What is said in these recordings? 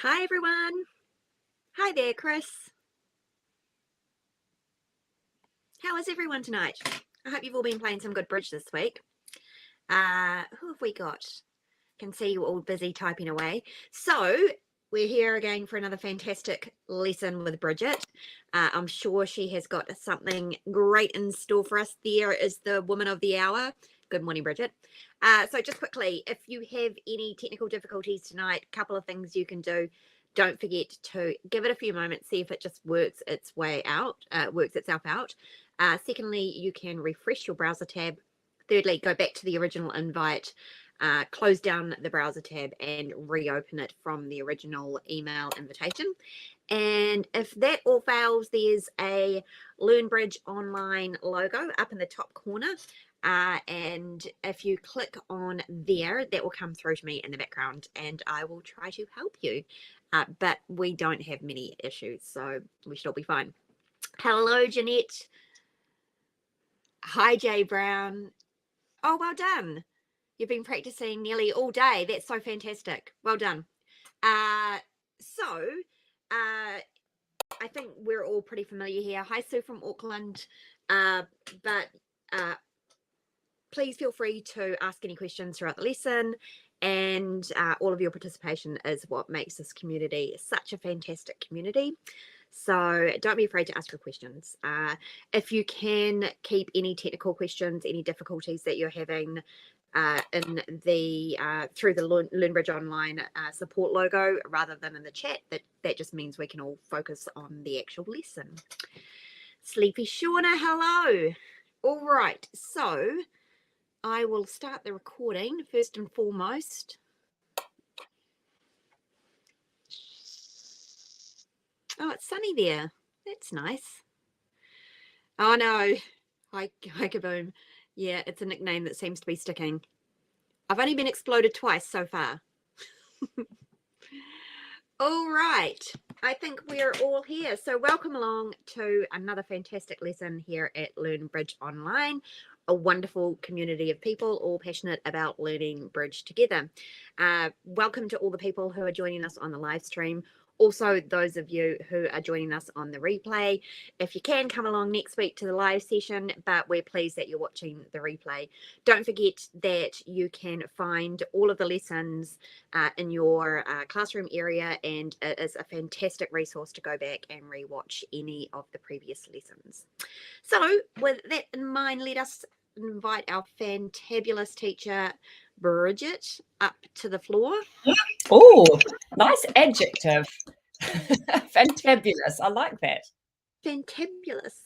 Hi, everyone. Hi there, Chris. How is everyone tonight? I hope you've all been playing some good bridge this week. Who have we got? Can see you all busy typing away. So we're here again for another fantastic lesson with Bridget. I'm sure she has got something great in store for us. There is the woman of the hour. Good morning, Bridget. So just quickly, if you have any technical difficulties tonight, a couple of things you can do. Don't forget to give it a few moments, see if it just works its way out, works itself out. Secondly, you can refresh your browser tab. Thirdly, go back to the original invite, close down the browser tab and reopen it from the original email invitation. And if that all fails, there's a LearnBridge Online logo up in the top corner. And if you click on there, that will come through to me in the background and I will try to help you. But we don't have many issues, so we should all be fine. Hello, Jeanette. Hi, Jay Brown. Oh, well done. You've been practicing nearly all day. That's so fantastic. Well done. I think we're all pretty familiar here. Hi, Sue from Auckland. But please feel free to ask any questions throughout the lesson. And all of your participation is what makes this community such a fantastic community. So don't be afraid to ask your questions. If you can keep any technical questions, any difficulties that you're having in the through the LearnBridge Online support logo rather than in the chat, that just means we can all focus on the actual lesson. Sleepy Shauna, hello. All right, so I will start the recording first and foremost. Oh, it's sunny there. That's nice. Oh no. Hi Kaboom. Yeah, it's a nickname that seems to be sticking. I've only been exploded twice so far. All right. I think we're all here. So welcome along to another fantastic lesson here at LearnBridge Online, a wonderful community of people all passionate about learning bridge together. Welcome to all the people who are joining us on the live stream. Also, those of you who are joining us on the replay, if you can come along next week to the live session, but we're pleased that you're watching the replay. Don't forget that you can find all of the lessons in your classroom area, and it is a fantastic resource to go back and rewatch any of the previous lessons. So with that in mind, let us invite our fantabulous teacher, Bridget, up to the floor. Oh, nice adjective. Fantabulous. I like that. Fantabulous.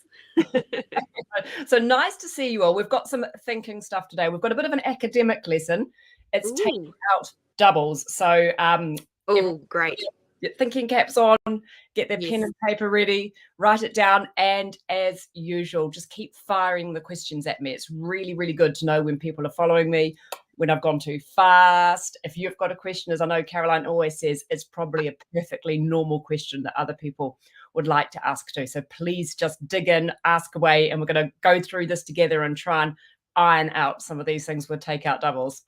So nice to see you all. We've got some thinking stuff today. We've got a bit of an academic lesson. It's taking out doubles. So great. Get thinking caps on, get their pen and paper ready, write it down, and as usual, just keep firing the questions at me. It's really, really good to know when people are following me, when I've gone too fast. If you've got a question, as I know Caroline always says, it's probably a perfectly normal question that other people would like to ask too. So please just dig in, ask away, and we're going to go through this together and try and iron out some of these things with takeout doubles.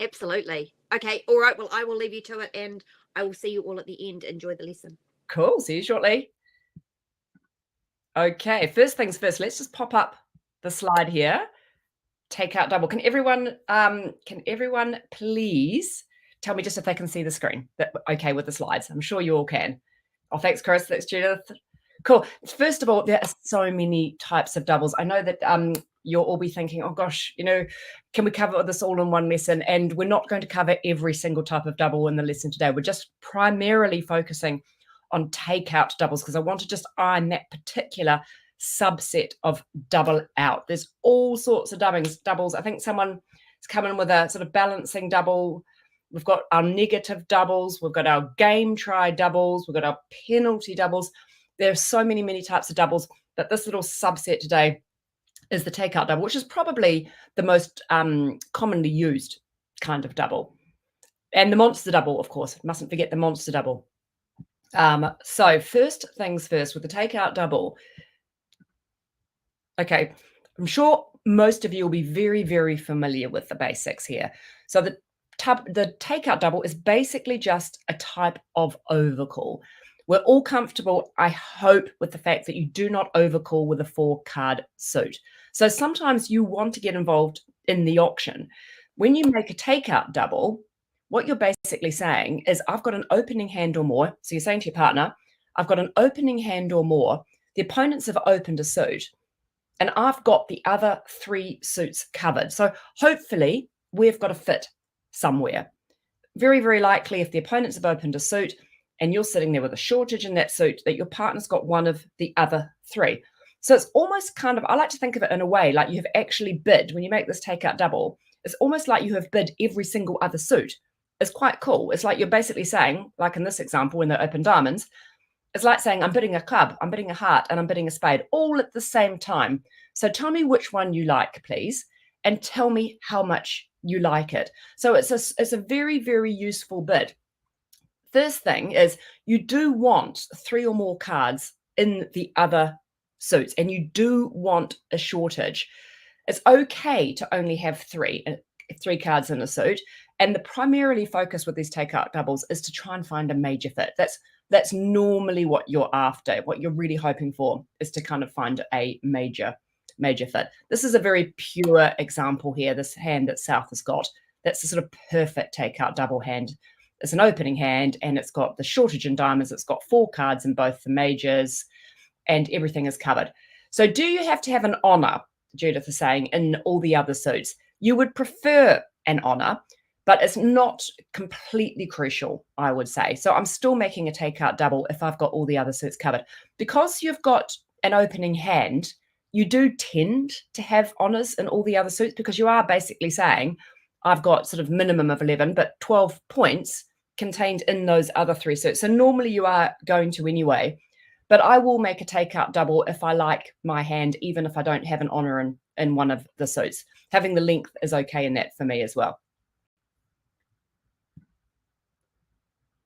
Absolutely. Okay. All right. Well, I will leave you to it and I will see you all at the end. Enjoy the lesson. Cool. See you shortly. Okay. First things first, let's just pop up the slide here. Takeout double. Can everyone please tell me just if they can see the screen? Okay with the slides? I'm sure you all can. Oh, thanks, Chris. Thanks, Judith. Cool. First of all, there are so many types of doubles. I know that you'll all be thinking, oh gosh, can we cover this all in one lesson? And we're not going to cover every single type of double in the lesson today. We're just primarily focusing on takeout doubles because I want to just iron that particular subset of double out. There's all sorts of doubles. I think someone has come in with a sort of balancing double. We've got our negative doubles. We've got our game try doubles. We've got our penalty doubles. There are so many, many types of doubles, but this little subset today is the takeout double, which is probably the most commonly used kind of double. And the monster double, of course. Mustn't forget the monster double. So first things first, with the takeout double. Okay, I'm sure most of you will be very, very familiar with the basics here. So the the takeout double is basically just a type of overcall. We're all comfortable, I hope, with the fact that you do not overcall with a 4-card suit. So sometimes you want to get involved in the auction. When you make a takeout double, what you're basically saying is, I've got an opening hand or more. So you're saying to your partner, I've got an opening hand or more. The opponents have opened a suit, and I've got the other 3 suits covered. So hopefully we've got a fit somewhere. Very, very likely, if the opponents have opened a suit and you're sitting there with a shortage in that suit, that your partner's got one of the other 3. So it's almost kind of, I like to think of it in a way like you have actually bid. When you make this takeout double, it's almost like you have bid every single other suit. It's quite cool. It's like you're basically saying, like in this example, when they're open diamonds, it's like saying, I'm bidding a club, I'm bidding a heart, and I'm bidding a spade all at the same time. So tell me which one you like, please, and tell me how much you like it. So it's a very, very useful bid. First thing is, you do want 3 or more cards in the other suits, and you do want a shortage. It's okay to only have 3 cards in a suit. And the primarily focus with these takeout doubles is to try and find a major fit. That's normally what you're after. What you're really hoping for is to kind of find a major fit. This is a very pure example here. This hand that South has got, that's a sort of perfect takeout double hand. It's an opening hand, and it's got the shortage in diamonds. It's got 4 cards in both the majors, and everything is covered. So do you have to have an honor, Judith is saying, in all the other suits? You would prefer an honor, but it's not completely crucial, I would say. So I'm still making a takeout double if I've got all the other suits covered. Because you've got an opening hand, you do tend to have honors in all the other suits, because you are basically saying, I've got sort of minimum of 11, but 12 points contained in those other 3 suits. So normally you are going to anyway. But I will make a takeout double if I like my hand, even if I don't have an honor in one of the suits. Having the length is okay in that for me as well.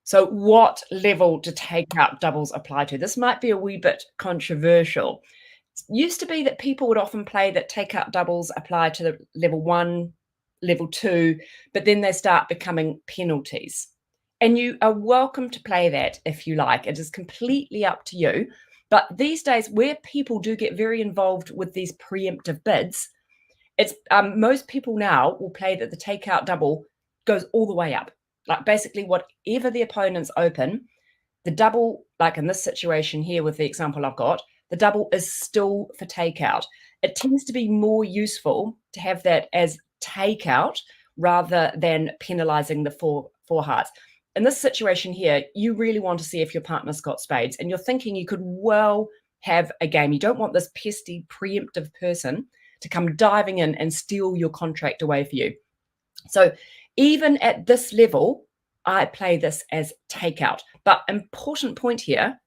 So what level do takeout doubles apply to? This might be a wee bit controversial. It used to be that people would often play that takeout doubles apply to the level 1, level 2, but then they start becoming penalties. And you are welcome to play that if you like. It is completely up to you. But these days, where people do get very involved with these preemptive bids, it's most people now will play that the takeout double goes all the way up. Like basically whatever the opponents open, the double, like in this situation here with the example I've got, the double is still for takeout. It tends to be more useful to have that as takeout rather than penalizing the four hearts. In this situation here, you really want to see if your partner's got spades, and you're thinking you could well have a game. You don't want this pesky preemptive person to come diving in and steal your contract away for you. So even at this level, I play this as takeout. But important point here,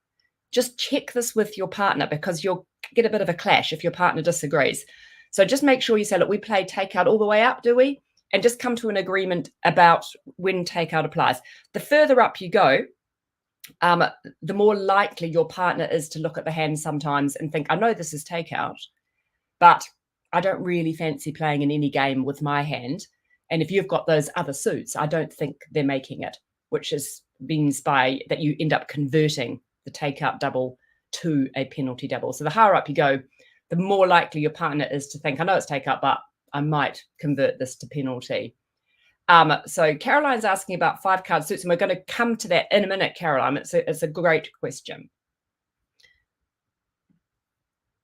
just check this with your partner, because you'll get a bit of a clash if your partner disagrees. So just make sure you say, look, we play takeout all the way up, do we? And just come to an agreement about when takeout applies. The further up you go, the more likely your partner is to look at the hand sometimes and think, I know this is takeout, but I don't really fancy playing in any game with my hand. And if you've got those other suits, I don't think they're making it, which means by that you end up converting the takeout double to a penalty double. So the higher up you go, the more likely your partner is to think, I know it's takeout, but I might convert this to penalty. So Caroline's asking about 5-card suits, and we're going to come to that in a minute, Caroline. It's a great question.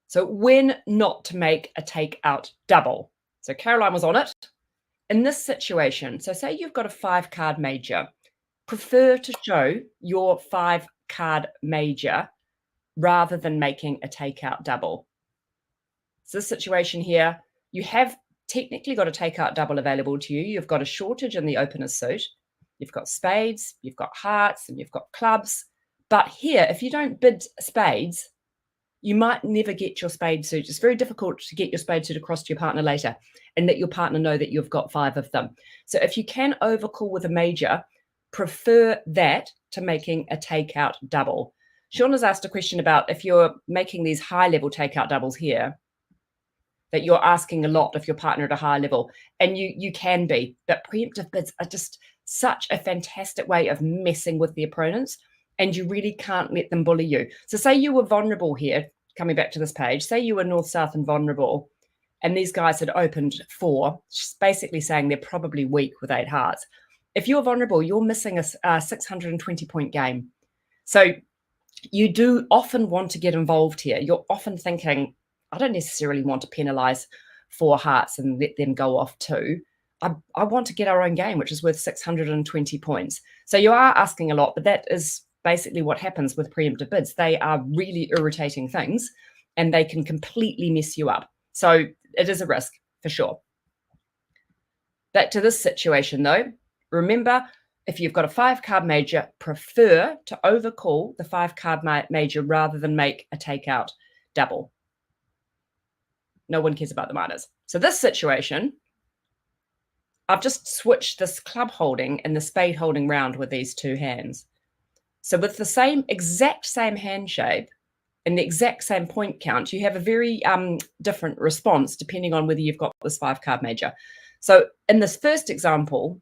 So when not to make a takeout double. So Caroline was on it. In this situation, so say you've got a 5-card major, prefer to show your 5-card major rather than making a takeout double. So this situation here, you have technically got a takeout double available to you. You've got a shortage in the opener suit. You've got spades, you've got hearts, and you've got clubs. But here, if you don't bid spades, you might never get your spade suit. It's very difficult to get your spade suit across to your partner later and let your partner know that you've got 5 of them. So if you can overcall with a major, prefer that to making a takeout double. Sean has asked a question about if you're making these high-level takeout doubles here, that you're asking a lot of your partner at a higher level. And you can be, but preemptive bids are just such a fantastic way of messing with the opponents, and you really can't let them bully you. So say you were vulnerable here, coming back to this page, say you were north, south, and vulnerable, and these guys had opened 4, just basically saying they're probably weak with 8 hearts. If you're vulnerable, you're missing a 620 point game. So you do often want to get involved here. You're often thinking, I don't necessarily want to penalize 4 hearts and let them go off 2. I want to get our own game, which is worth 620 points. So you are asking a lot, but that is basically what happens with preemptive bids. They are really irritating things, and they can completely mess you up. So it is a risk for sure. Back to this situation though, remember, if you've got a 5-card major, prefer to overcall the 5-card major rather than make a takeout double. No one cares about the minors. So this situation, I've just switched this club holding and the spade holding round with these 2 hands. So with the exact same hand shape and the exact same point count, you have a very different response depending on whether you've got this 5-card major. So in this first example,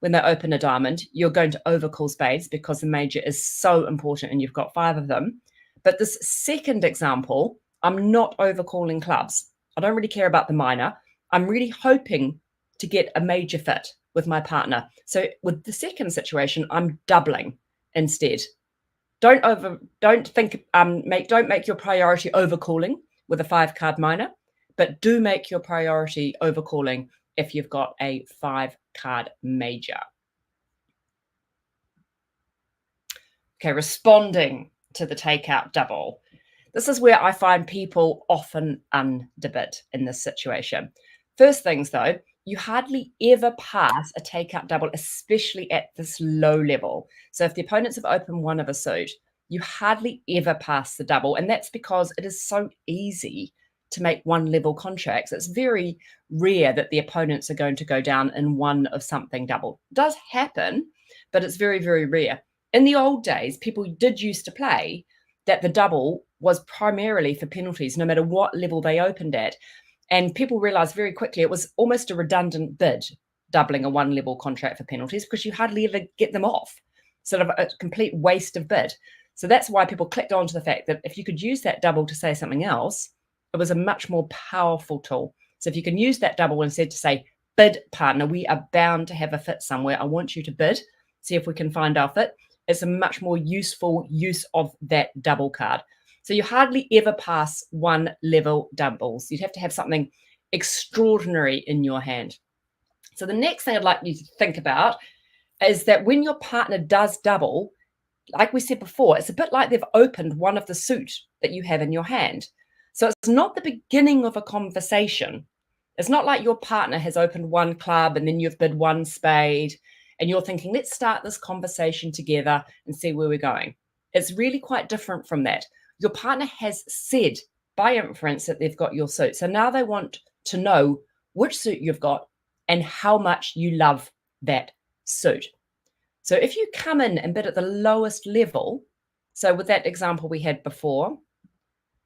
when they open a diamond, you're going to overcall spades because the major is so important and you've got 5 of them. But this second example, I'm not overcalling clubs. I don't really care about the minor. I'm really hoping to get a major fit with my partner. So with the second situation, I'm doubling instead. Don't make your priority overcalling with a 5-card minor, but do make your priority overcalling if you've got a 5-card major. Okay, responding to the takeout double. This is where I find people often underbid in this situation. First things though, you hardly ever pass a takeout double, especially at this low level. So if the opponents have opened 1 of a suit, you hardly ever pass the double. And that's because it is so easy to make 1-level contracts. It's very rare that the opponents are going to go down in 1 of something double. It does happen, but it's very, very rare. In the old days, people did used to play that the double was primarily for penalties, no matter what level they opened at. And people realized very quickly it was almost a redundant bid, doubling a 1-level contract for penalties, because you hardly ever get them off. Sort of a complete waste of bid. So that's why people clicked on to the fact that if you could use that double to say something else, it was a much more powerful tool. So if you can use that double instead to say, bid partner, we are bound to have a fit somewhere. I want you to bid, see if we can find our fit. It's a much more useful use of that double card. So you hardly ever pass 1-level doubles. You'd have to have something extraordinary in your hand. So the next thing I'd like you to think about is that when your partner does double, like we said before, it's a bit like they've opened 1 of the suit that you have in your hand. So it's not the beginning of a conversation. It's not like your partner has opened 1 club and then you've bid 1 spade and you're thinking, let's start this conversation together and see where we're going. It's really quite different from that. Your partner has said by inference that they've got your suit. So now they want to know which suit you've got and how much you love that suit. So if you come in and bid at the lowest level, so with that example we had before,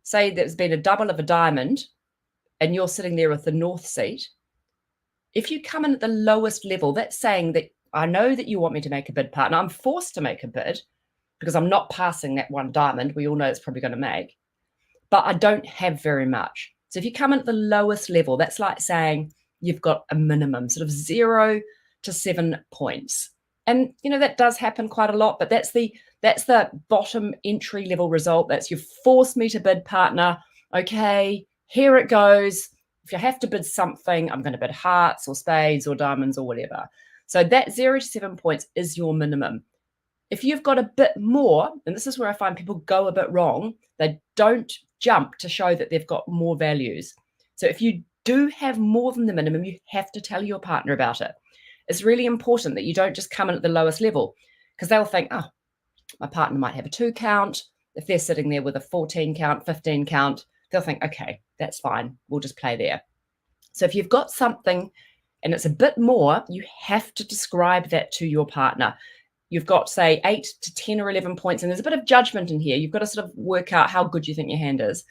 say there's been a double of a diamond and you're sitting there with the north seat, if you come in at the lowest level, that's saying that I know that you want me to make a bid, partner. I'm forced to make a bid because I'm not passing that 1 diamond. We all know it's probably going to make, but I don't have very much. So if you come in at the lowest level, that's like saying you've got a minimum, sort of 0 to 7 points. And, you know, that does happen quite a lot, but that's the bottom entry level result. That's you force me to bid, partner. Okay, here it goes. If you have to bid something, I'm going to bid hearts or spades or diamonds or whatever. So that 0 to 7 points is your minimum. If you've got a bit more, and this is where I find people go a bit wrong, they don't jump to show that they've got more values. So if you do have more than the minimum, you have to tell your partner about it. It's really important that you don't just come in at the lowest level, because they'll think, oh, my partner might have a 2 count. If they're sitting there with a 14 count, 15 count, they'll think, okay, that's fine. We'll just play there. So if you've got something and it's a bit more, you have to describe that to your partner. You've got, say, 8 to 10 or 11 points, and there's a bit of judgment in here. You've got to sort of work out how good you think your hand is.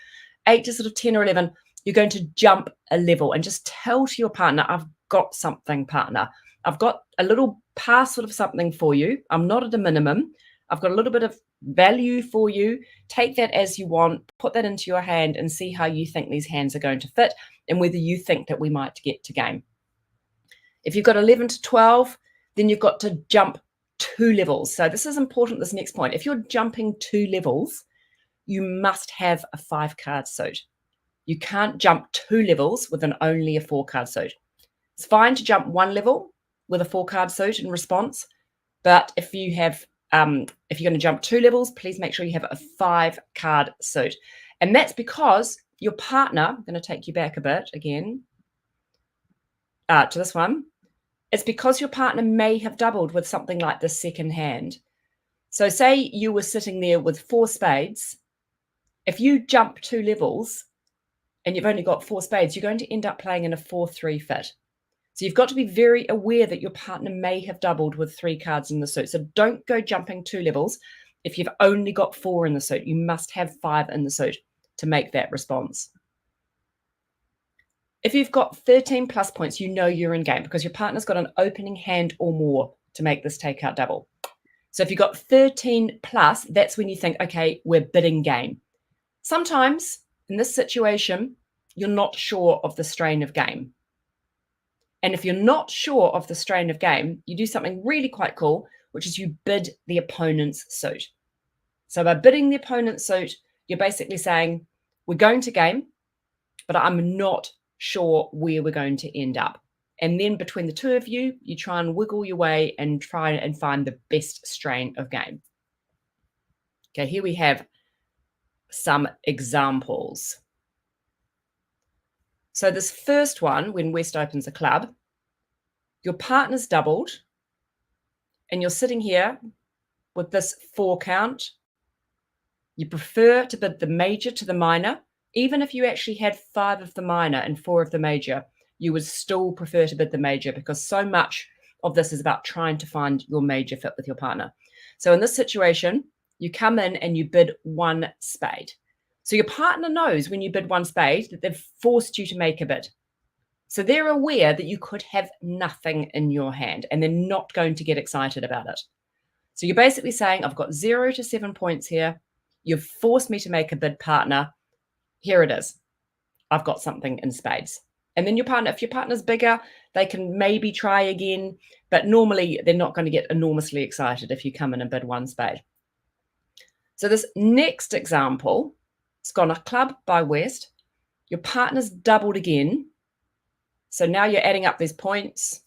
8 to sort of 10 or 11, you're going to jump a level and just tell to your partner, I've got something, partner. I've got a little parcel of something for you. I'm not at a minimum. I've got a little bit of value for you. Take that as you want, put that into your hand and see how you think these hands are going to fit and whether you think that we might get to game. If you've got 11 to 12, then you've got to jump 2 levels. So this is important, this next point. If you're jumping 2 levels, you must have a 5-card suit. You can't jump 2 levels with only a 4-card suit. It's fine to jump 1 level with a 4-card suit in response, but if you have, if you're going to jump 2 levels, please make sure you have a 5-card suit. And that's because your partner, I'm going to take you back a bit again to this one. It's because your partner may have doubled with something like the second hand. So say you were sitting there with 4 spades. If you jump 2 levels and you've only got 4 spades, you're going to end up playing in a 4-3 fit. So you've got to be very aware that your partner may have doubled with 3 cards in the suit. So don't go jumping 2 levels if you've only got 4 in the suit. You must have 5 in the suit to make that response. If you've got 13 plus points, you know you're in game because your partner's got an opening hand or more to make this takeout double. So if you've got 13 plus, that's when you think, okay, we're bidding game. Sometimes in this situation, you're not sure of the strain of game. And if you're not sure of the strain of game, you do something really quite cool, which is you bid the opponent's suit. So by bidding the opponent's suit, you're basically saying, we're going to game, but I'm not sure where we're going to end up. And then between the two of you, you try and wiggle your way and try and find the best strain of game. Okay, here we have some examples. So this first one, when West opens a club, your partner's doubled and you're sitting here with this 4 count. You prefer to bid the major to the minor. Even if you actually had 5 of the minor and 4 of the major, you would still prefer to bid the major because so much of this is about trying to find your major fit with your partner. So in this situation, you come in and you bid 1 spade. So your partner knows when you bid 1 spade that they've forced you to make a bid. So they're aware that you could have nothing in your hand and they're not going to get excited about it. So you're basically saying, I've got 0 to 7 points here. You've forced me to make a bid, partner. Here it is. I've got something in spades. And then your partner, if your partner's bigger, they can maybe try again, but normally they're not going to get enormously excited if you come in and bid 1 spade. So this next example, it's gone a club by West. Your partner's doubled again. So now you're adding up these points.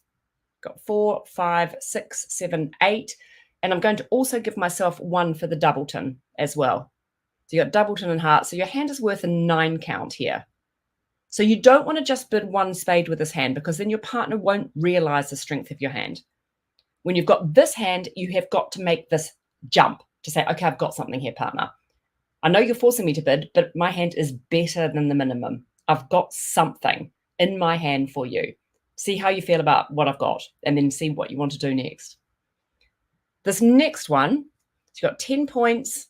Got 4, 5, 6, 7, 8. And I'm going to also give myself 1 for the doubleton as well. So you got doubleton and heart. So your hand is worth a 9 count here. So you don't want to just bid 1 spade with this hand because then your partner won't realize the strength of your hand. When you've got this hand, you have got to make this jump to say, okay, I've got something here, partner. I know you're forcing me to bid, but my hand is better than the minimum. I've got something in my hand for you. See how you feel about what I've got and then see what you want to do next. This next one, you've got 10 points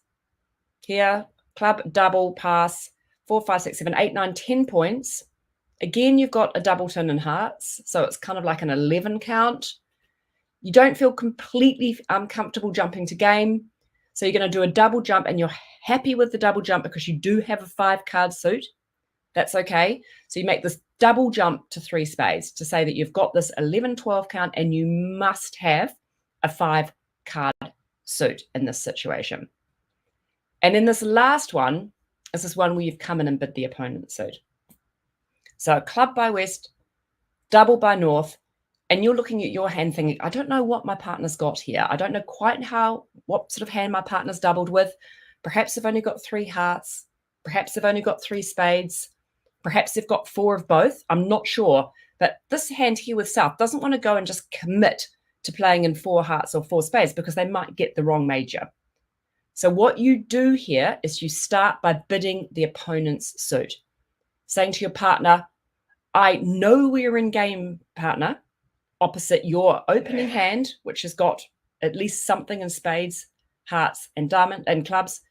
here, club, double, pass, 4, 5, 6, 7, 8, 9, 10 points. Again, you've got a doubleton in hearts. So it's kind of like an 11 count. You don't feel completely comfortable jumping to game. So you're going to do a double jump and you're happy with the double jump because you do have a 5-card suit. That's okay. So you make this double jump to 3 spades to say that you've got this 11, 12 count and you must have a 5-card suit in this situation. And then this last one is this one where you've come in and bid the opponent's suit. So club by West, double by North, and you're looking at your hand thinking, I don't know what my partner's got here. I don't know quite what sort of hand my partner's doubled with. Perhaps they've only got 3 hearts. Perhaps they've only got 3 spades. Perhaps they've got 4 of both. I'm not sure. But this hand here with South doesn't want to go and just commit to playing in 4 hearts or 4 spades because they might get the wrong major. So what you do here is you start by bidding the opponent's suit, saying to your partner, I know we're in game, partner, opposite your opening hand, which has got at least something in spades, hearts, and diamond and clubs.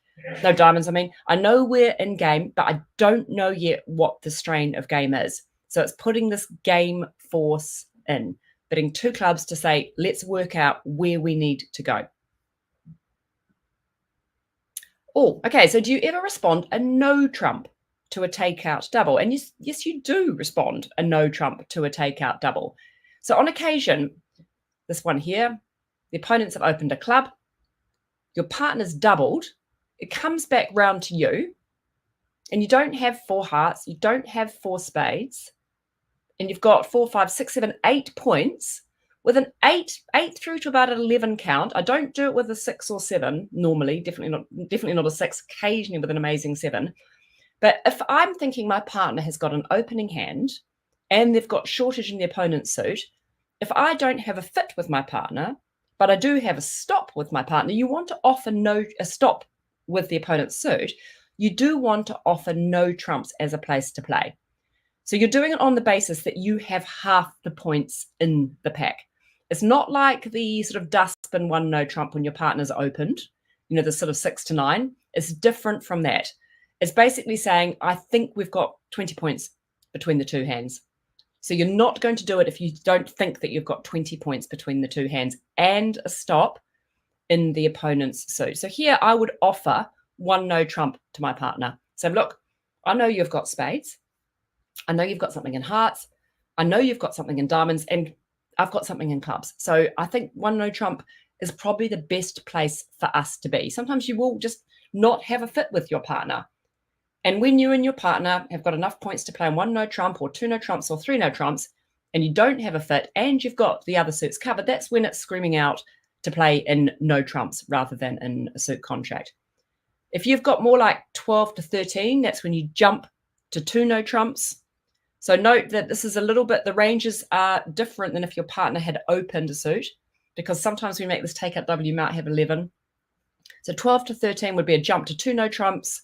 No diamonds, I mean. I know we're in game, but I don't know yet what the strain of game is. So it's putting this game force in, bidding 2 clubs to say, let's work out where we need to go. Oh, okay. So do you ever respond a no trump to a takeout double? And yes, you do respond a no trump to a takeout double. So on occasion, this one here, the opponents have opened a club, your partner's doubled, it comes back round to you, and you don't have 4 hearts, you don't have 4 spades, and you've got 4, 5, 6, 7, 8 points with an 8 through to about an 11 count. I don't do it with a 6 or 7 normally, definitely not a 6, occasionally with an amazing 7. But if I'm thinking my partner has got an opening hand and they've got shortage in the opponent's suit, if I don't have a fit with my partner, but I do have a stop with my partner, you want to offer a stop with the opponent's suit. You do want to offer no trumps as a place to play. So you're doing it on the basis that you have half the points in the pack. It's not like the sort of dustbin 1 no trump when your partner's opened, you know, the sort of 6 to 9. It's different from that. It's basically saying, I think we've got 20 points between the 2 hands. So you're not going to do it if you don't think that you've got 20 points between the 2 hands and a stop in the opponent's suit. So here I would offer 1 no trump to my partner. So look, I know you've got spades. I know you've got something in hearts. I know you've got something in diamonds, and I've got something in clubs. So I think 1 no trump is probably the best place for us to be. Sometimes you will just not have a fit with your partner. And when you and your partner have got enough points to play on 1 no trump or 2 no trumps or 3 no trumps, and you don't have a fit and you've got the other suits covered, that's when it's screaming out to play in no trumps rather than in a suit contract. If you've got more like 12 to 13, that's when you jump to 2 no trumps. So note that this is a little bit, the ranges are different than if your partner had opened a suit, because sometimes we make this takeout double, you might have 11. So 12 to 13 would be a jump to 2 no trumps,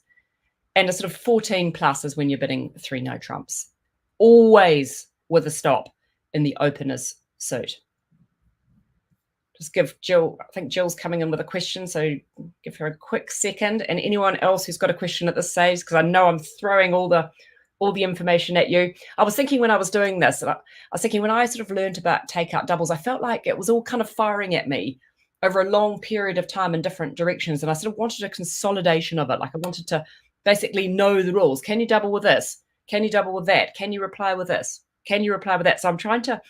and a sort of 14 plus is when you're bidding 3 no trumps, always with a stop in the opener's suit. Just give Jill, I think Jill's coming in with a question, so give her a quick second. And anyone else who's got a question at this stage, because I know I'm throwing all the information at you. I was thinking when I was doing this, I was thinking when I sort of learned about takeout doubles, I felt like it was all kind of firing at me over a long period of time in different directions. And I sort of wanted a consolidation of it. Like I wanted to basically know the rules. Can you double with this? Can you double with that? Can you reply with this? Can you reply with that? So I'm trying to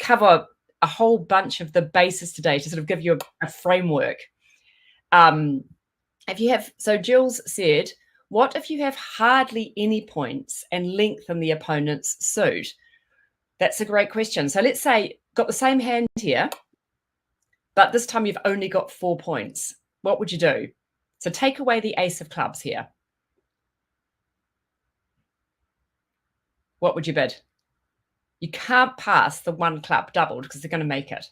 cover a whole bunch of the bases today to sort of give you a framework. If you have, so Jill's said, what if you have hardly any points and lengthen the opponent's suit? That's a great question. So let's say got the same hand here, but this time you've only got 4 points. What would you do? So take away the ace of clubs here. What would you bid? You can't pass the 1 club doubled because they're going to make it.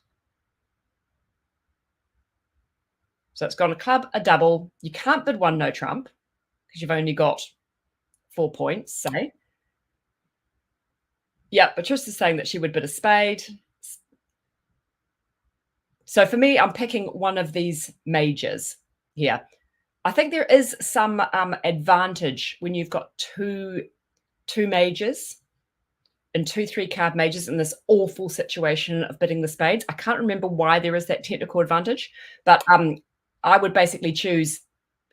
So it's got a club, a double. You can't bid 1 no trump because you've only got 4 points, say. Yeah, Patrice is saying that she would bid a spade. So for me, I'm picking one of these majors here. I think there is some advantage when you've got two majors and 2-3 card majors in this awful situation of bidding the spades. I can't remember why there is that technical advantage, but I would basically choose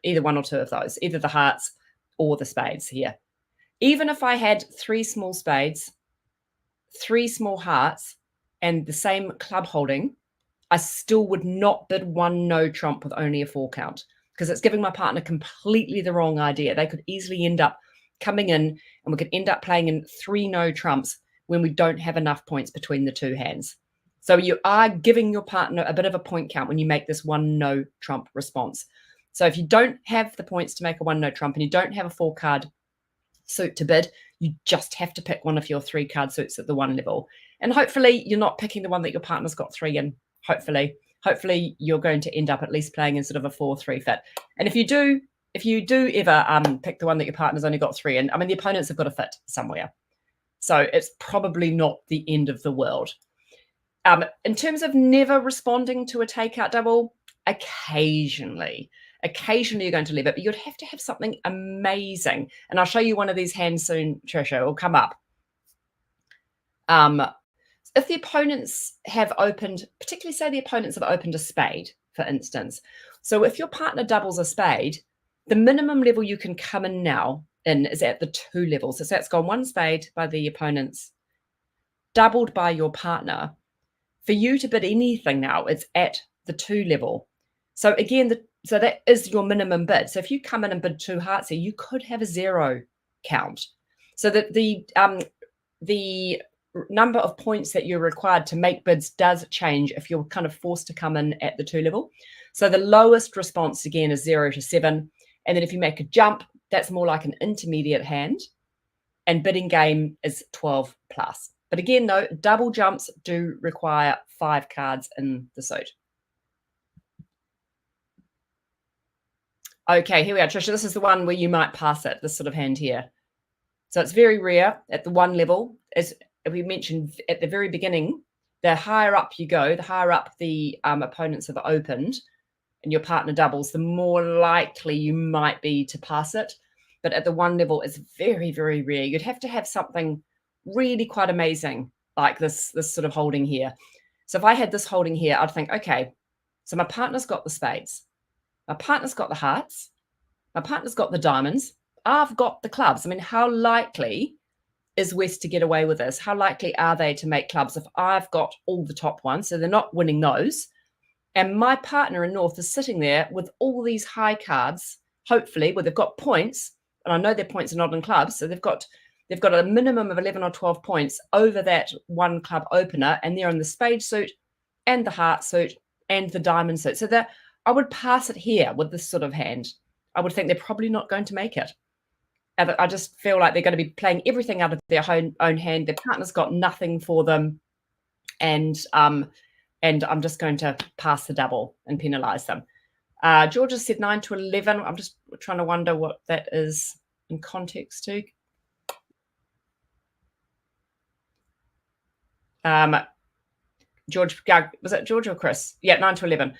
either 1 or 2 of those, either the hearts or the spades here. Even if I had 3 small spades, 3 small hearts, and the same club holding, I still would not bid 1 no trump with only a 4 count, because it's giving my partner completely the wrong idea. They could easily end up coming in and we could end up playing in 3 no trumps when we don't have enough points between the 2 hands. So you are giving your partner a bit of a point count when you make this 1 no trump response. So if you don't have the points to make a 1 no trump and you don't have a 4 card suit to bid, you just have to pick one of your 3 card suits at the 1 level. And hopefully you're not picking the one that your partner's got 3 in. Hopefully you're going to end up at least playing in sort of a 4-3 fit. And if you do ever pick the one that your partner's only got 3 in, I mean, the opponents have got a fit somewhere. So it's probably not the end of the world. In terms of never responding to a takeout double, occasionally. Occasionally you're going to leave it, but you'd have to have something amazing. And I'll show you one of these hands soon, Trisha. It will come up. If the opponents have opened, particularly say the opponents have opened a spade, for instance. So if your partner doubles a spade, the minimum level you can come in now is at the 2 levels. So that's gone 1 spade by the opponents, doubled by your partner. For you to bid anything now, it's at the 2 level. So again, so that is your minimum bid. So if you come in and bid 2 hearts here, you could have a 0 count. So that the number of points that you're required to make bids does change if you're kind of forced to come in at the 2 level. So the lowest response again is 0 to 7. And then if you make a jump, that's more like an intermediate hand. And bidding game is 12 plus. But again, though, double jumps do require 5 cards in the suit. Okay, here we are, Trisha. This is the one where you might pass it, this sort of hand here. So it's very rare at the 1 level. As we mentioned at the very beginning, the higher up you go, the higher up the opponents have opened and your partner doubles, the more likely you might be to pass it. But at the 1 level, it's very, very rare. You'd have to have something really quite amazing like this sort of holding here. So if I had this holding here, I'd think, okay, so my partner's got the spades. My partner's got the hearts. My partner's got the diamonds. I've got the clubs. I mean, how likely is West to get away with this? How likely are they to make clubs if I've got all the top ones? So they're not winning those. And my partner in North is sitting there with all these high cards, hopefully, where they've got points. And I know their points are not in clubs. So they've got a minimum of 11 or 12 points over that 1 club opener. And they're in the spade suit and the heart suit and the diamond suit. So I would pass it here with this sort of hand. I would think they're probably not going to make it. I just feel like they're going to be playing everything out of their own hand. Their partner's got nothing for them. And I'm just going to pass the double and penalise them. Georgia said 9 to 11. I'm just trying to wonder what that is in context to. George, was it George or Chris? Yeah, 9 to 11.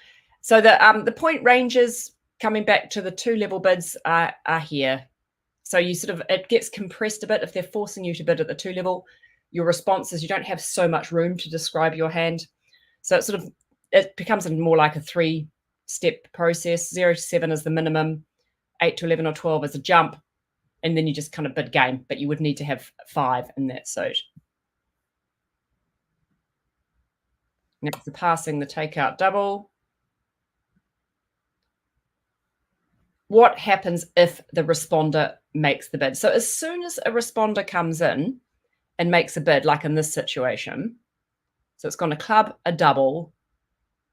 So the point ranges coming back to the 2 level bids are here. So it gets compressed a bit if they're forcing you to bid at the 2 level. Your response is you don't have so much room to describe your hand. So it becomes more like a 3-step process. 0 to 7 is the minimum, 8 to 11 or 12 is a jump, and then you just kind of bid game, but you would need to have 5 in that suit. Next, the passing, the takeout double. What happens if the responder makes the bid? So as soon as a responder comes in and makes a bid, like in this situation, so it's gone a club, a double,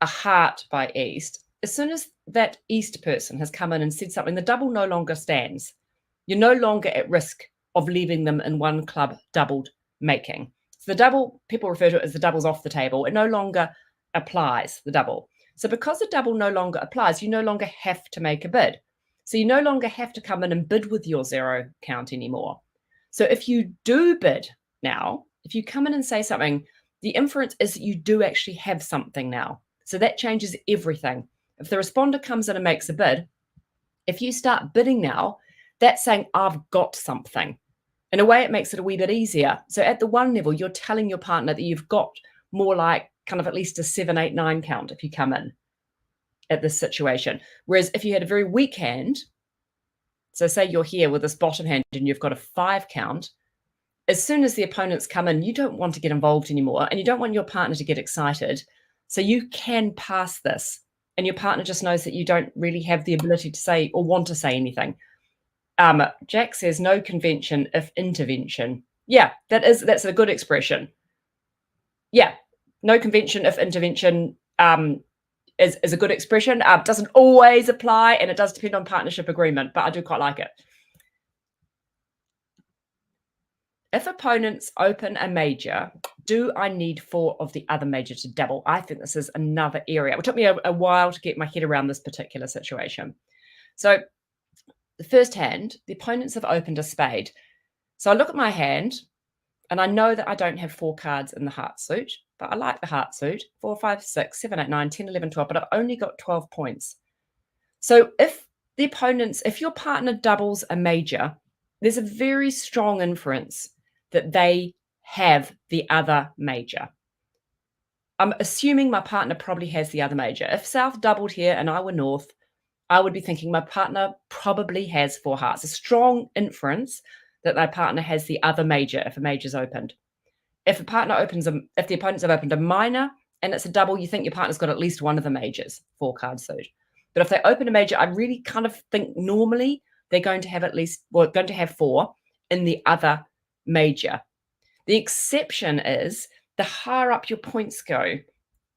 a heart by East. As soon as that East person has come in and said something, the double no longer stands. You're no longer at risk of leaving them in 1 club doubled making. So the double, people refer to it as the double's off the table. It no longer applies, the double. So because the double no longer applies, you no longer have to make a bid. So you no longer have to come in and bid with your 0 count anymore. So if you do bid now, if you come in and say something, the inference is that you do actually have something now. So that changes everything. If the responder comes in and makes a bid, if you start bidding now, that's saying, I've got something. In a way, it makes it a wee bit easier. So at the 1 level, you're telling your partner that you've got more like kind of at least a 7, 8, 9 count if you come in at this situation. Whereas if you had a very weak hand, so say you're here with this bottom hand and you've got a 5 count, as soon as the opponents come in, you don't want to get involved anymore and you don't want your partner to get excited. So you can pass this and your partner just knows that you don't really have the ability to say or want to say anything. Jack says no convention if intervention. Yeah, that's a good expression. Yeah, no convention if intervention is a good expression. Doesn't always apply and it does depend on partnership agreement, but I do quite like it. If opponents open a major, do I need 4 of the other major to double? I think this is another area. It took me a while to get my head around this particular situation. So the first hand, the opponents have opened a spade. So I look at my hand and I know that I don't have 4 cards in the heart suit, but I like the heart suit. 4, 5, 6, 7, 8, 9, 10, 11, 12, but I've only got 12 points. So if your partner doubles a major, there's a very strong inference that they have the other major. I'm assuming my partner probably has the other major. If South doubled here and I were North, I would be thinking my partner probably has 4 hearts. A strong inference that my partner has the other major if a major's opened. If the opponents have opened a minor and it's a double, you think your partner's got at least one of the majors, 4-card suit. But if they open a major, I really kind of think normally they're going to have going to have 4 in the other major. The exception is the higher up your points go,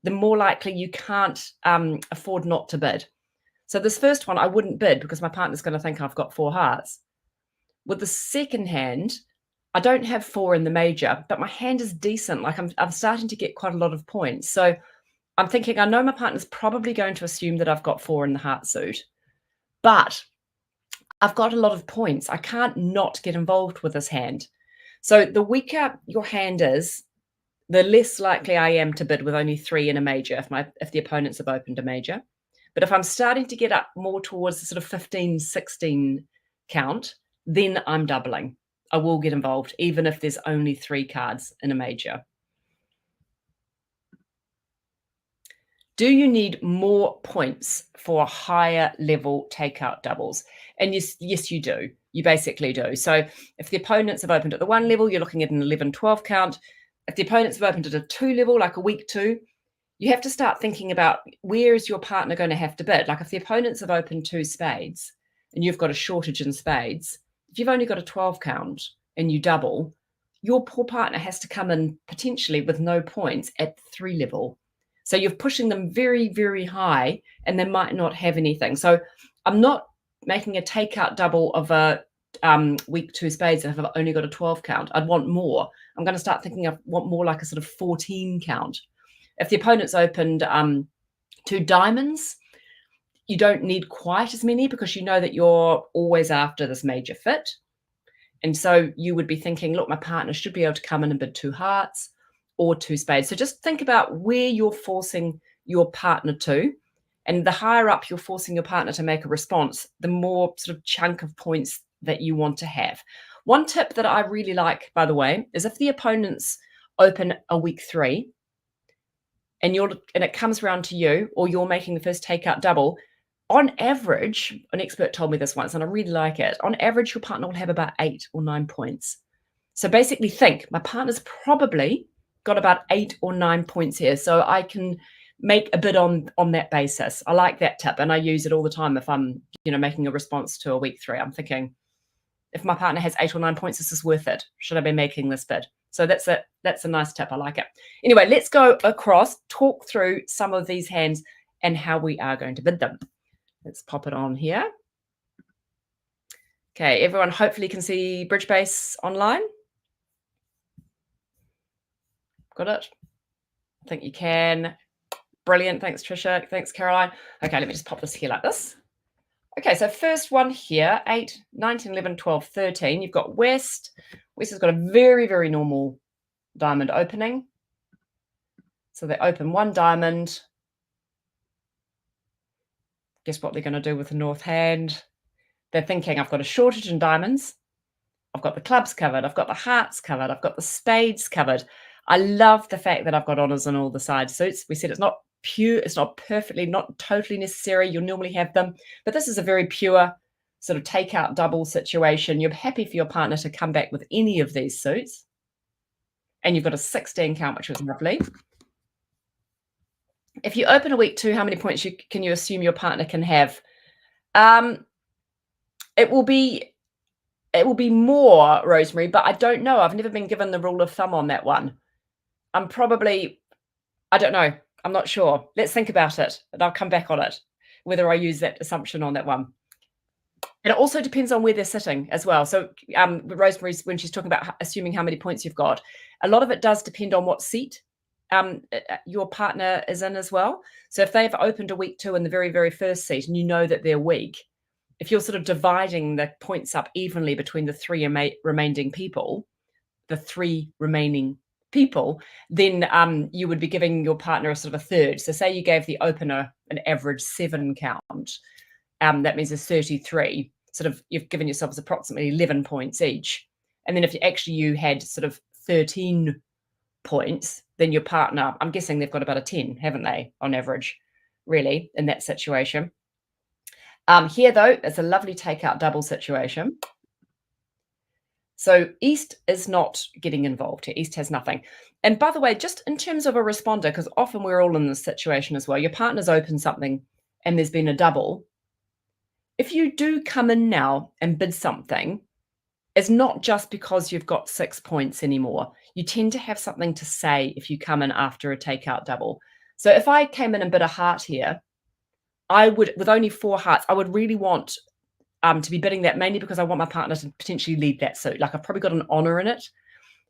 the more likely you can't afford not to bid. So this first one, I wouldn't bid because my partner's going to think I've got 4 hearts. With the second hand, I don't have 4 in the major, but my hand is decent. Like I'm starting to get quite a lot of points. So I'm thinking, I know my partner's probably going to assume that I've got 4 in the heart suit, but I've got a lot of points. I can't not get involved with this hand. So the weaker your hand is, the less likely I am to bid with only 3 in a major if the opponents have opened a major. But if I'm starting to get up more towards the sort of 15, 16 count, then I'm doubling. I will get involved, even if there's only 3 cards in a major. Do you need more points for higher level takeout doubles? And yes, you do. You basically do. So if the opponents have opened at the 1 level, you're looking at an 11, 12 count. If the opponents have opened at a 2 level, like a week 2, you have to start thinking about where is your partner going to have to bid. Like if the opponents have opened 2 spades and you've got a shortage in spades, if you've only got a 12 count and you double, your poor partner has to come in potentially with no points at 3 level. So you're pushing them very, very high and they might not have anything. So I'm not making a takeout double of a week 2 spades if I've only got a 12 count. I'd want more. I'm going to start thinking I want more like a sort of 14 count. If the opponent's opened 2 diamonds, you don't need quite as many because you know that you're always after this major fit. And so you would be thinking, look, my partner should be able to come in and bid 2 hearts or 2 spades. So just think about where you're forcing your partner to. And the higher up you're forcing your partner to make a response, the more sort of chunk of points that you want to have. One tip that I really like, by the way, is if the opponents open a week 3 and it comes around to you, or you're making the first takeout double, on average, an expert told me this once, and I really like it. On average, your partner will have about 8 or 9 points. So basically think, my partner's probably got about 8 or 9 points here. So I can make a bid on that basis. I like that tip, and I use it all the time if I'm, making a response to a week 3. I'm thinking, if my partner has 8 or 9 points, this is worth it. Should I be making this bid? So that's a nice tip. I like it. Anyway, let's go across, talk through some of these hands and how we are going to bid them. Let's pop it on here. Okay, everyone hopefully can see Bridge Base online. Got it? I think you can. Brilliant. Thanks, Trisha. Thanks, Caroline. Okay, let me just pop this here like this. Okay, so first one here, 8, 19, 11, 12, 13. You've got West. West has got a very, very normal diamond opening. So they open 1 diamond. Guess what they're going to do with the North hand? They're thinking, I've got a shortage in diamonds. I've got the clubs covered. I've got the hearts covered. I've got the spades covered. I love the fact that I've got honours on all the side suits. We said it's not pure, it's not perfectly, not totally necessary. You'll normally have them, but this is a very pure sort of takeout double situation. You're happy for your partner to come back with any of these suits. And you've got a 16 count, which was lovely. If you open a week 2, how many points can you assume your partner can have? It will be more, Rosemary, but I don't know. I've never been given the rule of thumb on that one. I don't know. I'm not sure. Let's think about it, and I'll come back on it, whether I use that assumption on that one. And it also depends on where they're sitting as well. So Rosemary's, when she's talking about assuming how many points you've got, a lot of it does depend on what seat your partner is in as well. So if they've opened a week 2 in the very, very first seat and you know that they're weak, if you're sort of dividing the points up evenly between the 3 remaining people, then you would be giving your partner a sort of a third. So say you gave the opener an average 7 count, that means there's 33. Sort of, you've given yourselves approximately 11 points each. And then if you had sort of 13 points, then your partner, I'm guessing they've got about a 10, haven't they, on average, really, in that situation. Here, though, it's a lovely takeout double situation. So East is not getting involved here. East has nothing. And by the way, just in terms of a responder, because often we're all in this situation as well, your partner's opened something and there's been a double. If you do come in now and bid something, it's not just because you've got 6 points anymore. You tend to have something to say if you come in after a takeout double. So if I came in and bid a heart here, I would, with only 4 hearts, I would really want to be bidding that, mainly because I want my partner to potentially lead that suit. Like, I've probably got an honor in it,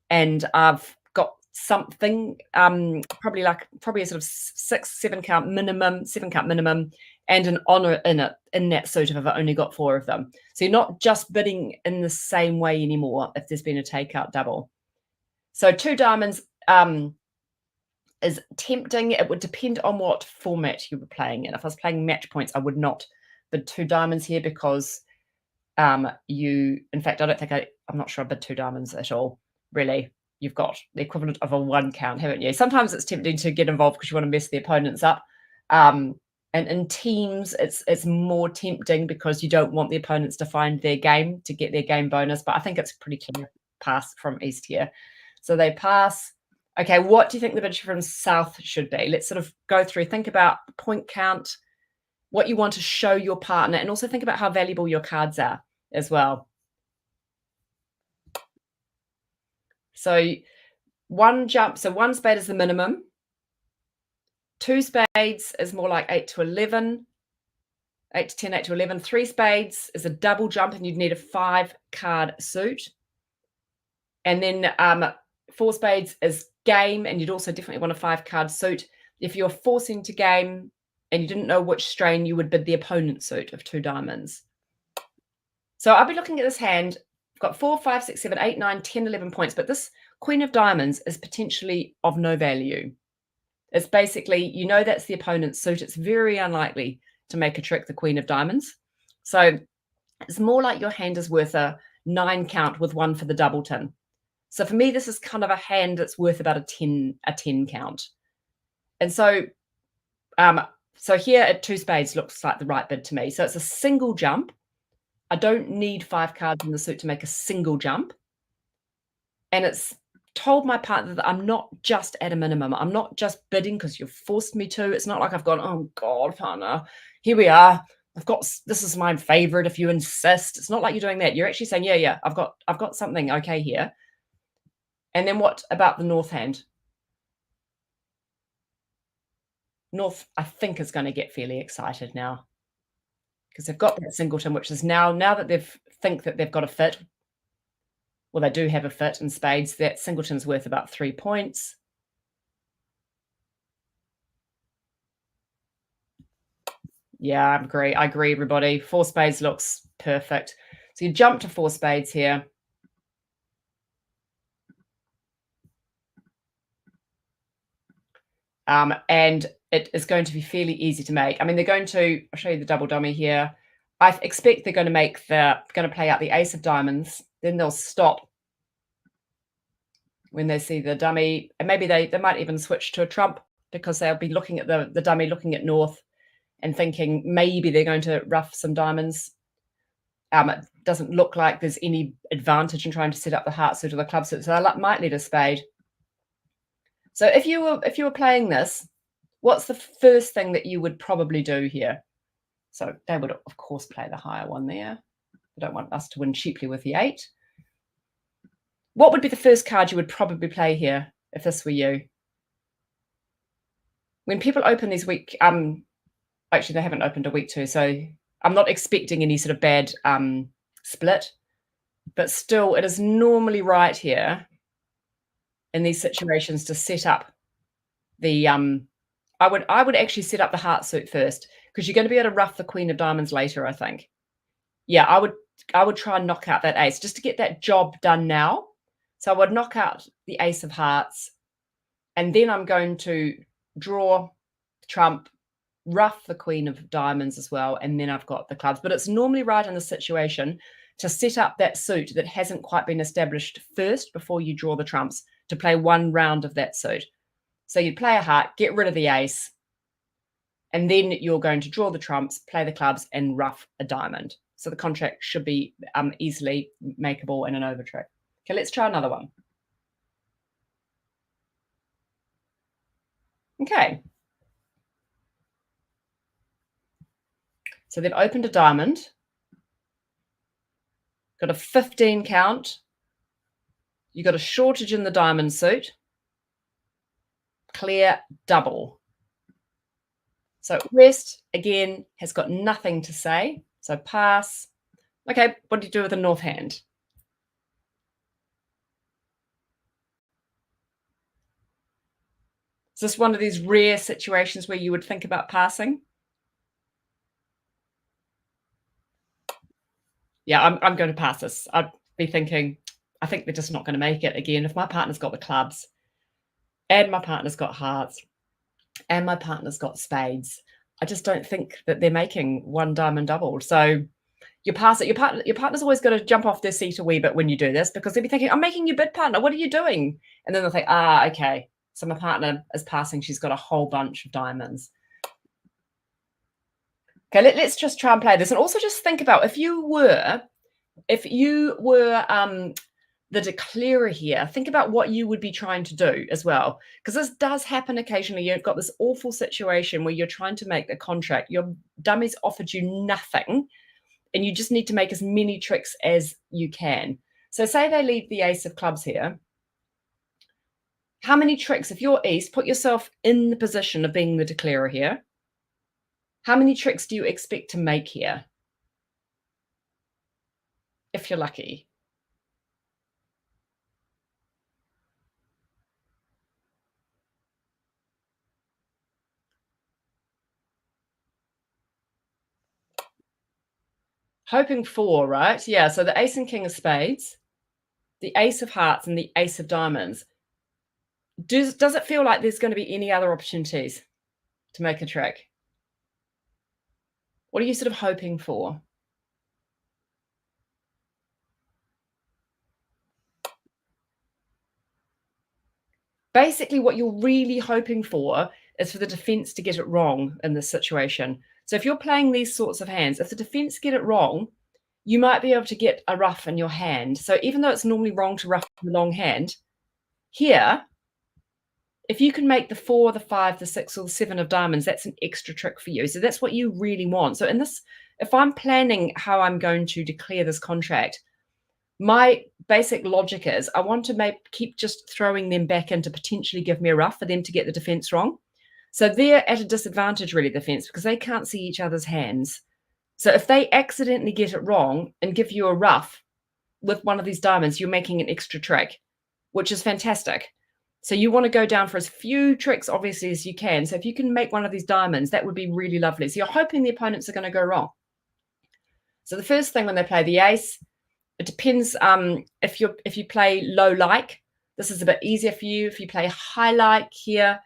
and I've got something, probably a sort of 7 count minimum, and an honor in it, in that suit, if I've only got 4 of them. So you're not just bidding in the same way anymore if there's been a takeout double. So 2 diamonds is tempting. It would depend on what format you were playing in. If I was playing match points, I would not bid 2 diamonds here, because in fact, I'm not sure I bid 2 diamonds at all, really. You've got the equivalent of a 1 count, haven't you? Sometimes it's tempting to get involved because you want to mess the opponents up. And in teams, it's more tempting because you don't want the opponents to find their game, to get their game bonus. But I think it's pretty clear pass from East here. So they pass. Okay, what do you think the bid from South should be? Let's sort of go through, think about point count, what you want to show your partner, and also think about how valuable your cards are as well. So 1 jump, so 1 spade is the minimum. 2 spades is more like 8 to 11. 8 to 10, 8 to 11. 3 spades is a double jump, and you'd need a 5 card suit. And then 4 spades is game, and you'd also definitely want a 5 card suit. If you're forcing to game and you didn't know which strain, you would bid the opponent's suit of 2 diamonds. So I'll be looking at this hand. I've got 4, 5, 6, 7, 8, 9, 10, 11 points, but this Queen of Diamonds is potentially of no value. It's basically, you know, that's the opponent's suit. It's very unlikely to make a trick, the Queen of Diamonds. So it's more like your hand is worth a 9 count with 1 for the doubleton. So for me, this is kind of a hand that's worth about a 10 count. And so so here at 2 spades looks like the right bid to me. So it's a single jump. I don't need 5 cards in the suit to make a single jump. And it's told my partner that I'm not just at a minimum. I'm not just bidding because you've forced me to. It's not like I've gone, oh God, partner, here we are. This is my favorite if you insist. It's not like you're doing that. You're actually saying, yeah, I've got something okay here. And then what about the North hand? North, I think, is going to get fairly excited now, because they've got that singleton, which is now that think that they've got a fit. Well, they do have a fit in spades. That singleton's worth about 3 points. Yeah, I agree, everybody. 4 spades looks perfect. So you jump to 4 spades here. And it is going to be fairly easy to make. I mean, I'll show you the double dummy here. I expect they're going to play out the ace of diamonds. Then they'll stop when they see the dummy. And maybe they might even switch to a trump, because they'll be looking at the dummy, looking at North and thinking maybe they're going to ruff some diamonds. It doesn't look like there's any advantage in trying to set up the heart suit or the club suit. So I might lead a spade. So if you were playing this, what's the first thing that you would probably do here? So they would, of course, play the higher one there. They don't want us to win cheaply with the 8. What would be the first card you would probably play here if this were you? When people open these week, actually they haven't opened a week 2, so I'm not expecting any sort of bad split, but still, it is normally right here in these situations to set up the I would actually set up the heart suit first, because you're going to be able to ruff the Queen of Diamonds later, I think. Yeah, I would try and knock out that ace just to get that job done now. So I would knock out the ace of hearts, and then I'm going to draw trump, ruff the queen of diamonds as well, and then I've got the clubs. But it's normally right in the situation to set up that suit that hasn't quite been established first before you draw the trumps, to play one round of that suit. So you'd play a heart, get rid of the ace, and then you're going to draw the trumps, play the clubs, and ruff a diamond. So the contract should be easily makeable in an over trick. Okay, let's try another one. Okay. So they've opened a diamond, got a 15 count. You've got a shortage in the diamond suit. Clear double. So West, again, has got nothing to say. So pass. Okay, what do you do with the north hand? Is this one of these rare situations where you would think about passing? Yeah, I'm going to pass this. I'd be thinking, I think they're just not going to make it again. If my partner's got the clubs, and my partner's got hearts, and my partner's got spades, I just don't think that they're making one diamond double. So you pass it. Your partner's always got to jump off their seat a wee bit when you do this, because they'll be thinking, I'm making you bid, partner. What are you doing? And then they'll think, okay. So my partner is passing. She's got a whole bunch of diamonds. Okay, let's just try and play this. And also just think about if you were the declarer here, think about what you would be trying to do as well. Because this does happen occasionally. You've got this awful situation where you're trying to make a contract. Your dummy's offered you nothing, and you just need to make as many tricks as you can. So say they leave the ace of clubs here. How many tricks, if you're East, put yourself in the position of being the declarer here. How many tricks do you expect to make here? If you're lucky. Hoping for, right? Yeah, so the ace and king of spades, the ace of hearts, and the ace of diamonds. Does it feel like there's going to be any other opportunities to make a trick? What are you sort of hoping for? Basically, what you're really hoping for is for the defense to get it wrong in this situation. So if you're playing these sorts of hands, if the defense get it wrong, you might be able to get a ruff in your hand. So even though it's normally wrong to ruff the long hand, here, if you can make the 4, the 5, the 6, or the 7 of diamonds, that's an extra trick for you. So that's what you really want. So in this, if I'm planning how I'm going to declare this contract, my basic logic is I want to keep just throwing them back in to potentially give me a ruff for them to get the defense wrong. So they're at a disadvantage, really, the defense, because they can't see each other's hands. So if they accidentally get it wrong and give you a ruff with one of these diamonds, you're making an extra trick, which is fantastic. So you want to go down for as few tricks, obviously, as you can. So if you can make one of these diamonds, that would be really lovely. So you're hoping the opponents are going to go wrong. So the first thing when they play the ace, it depends if you play low like, this is a bit easier for you. If you play high like here,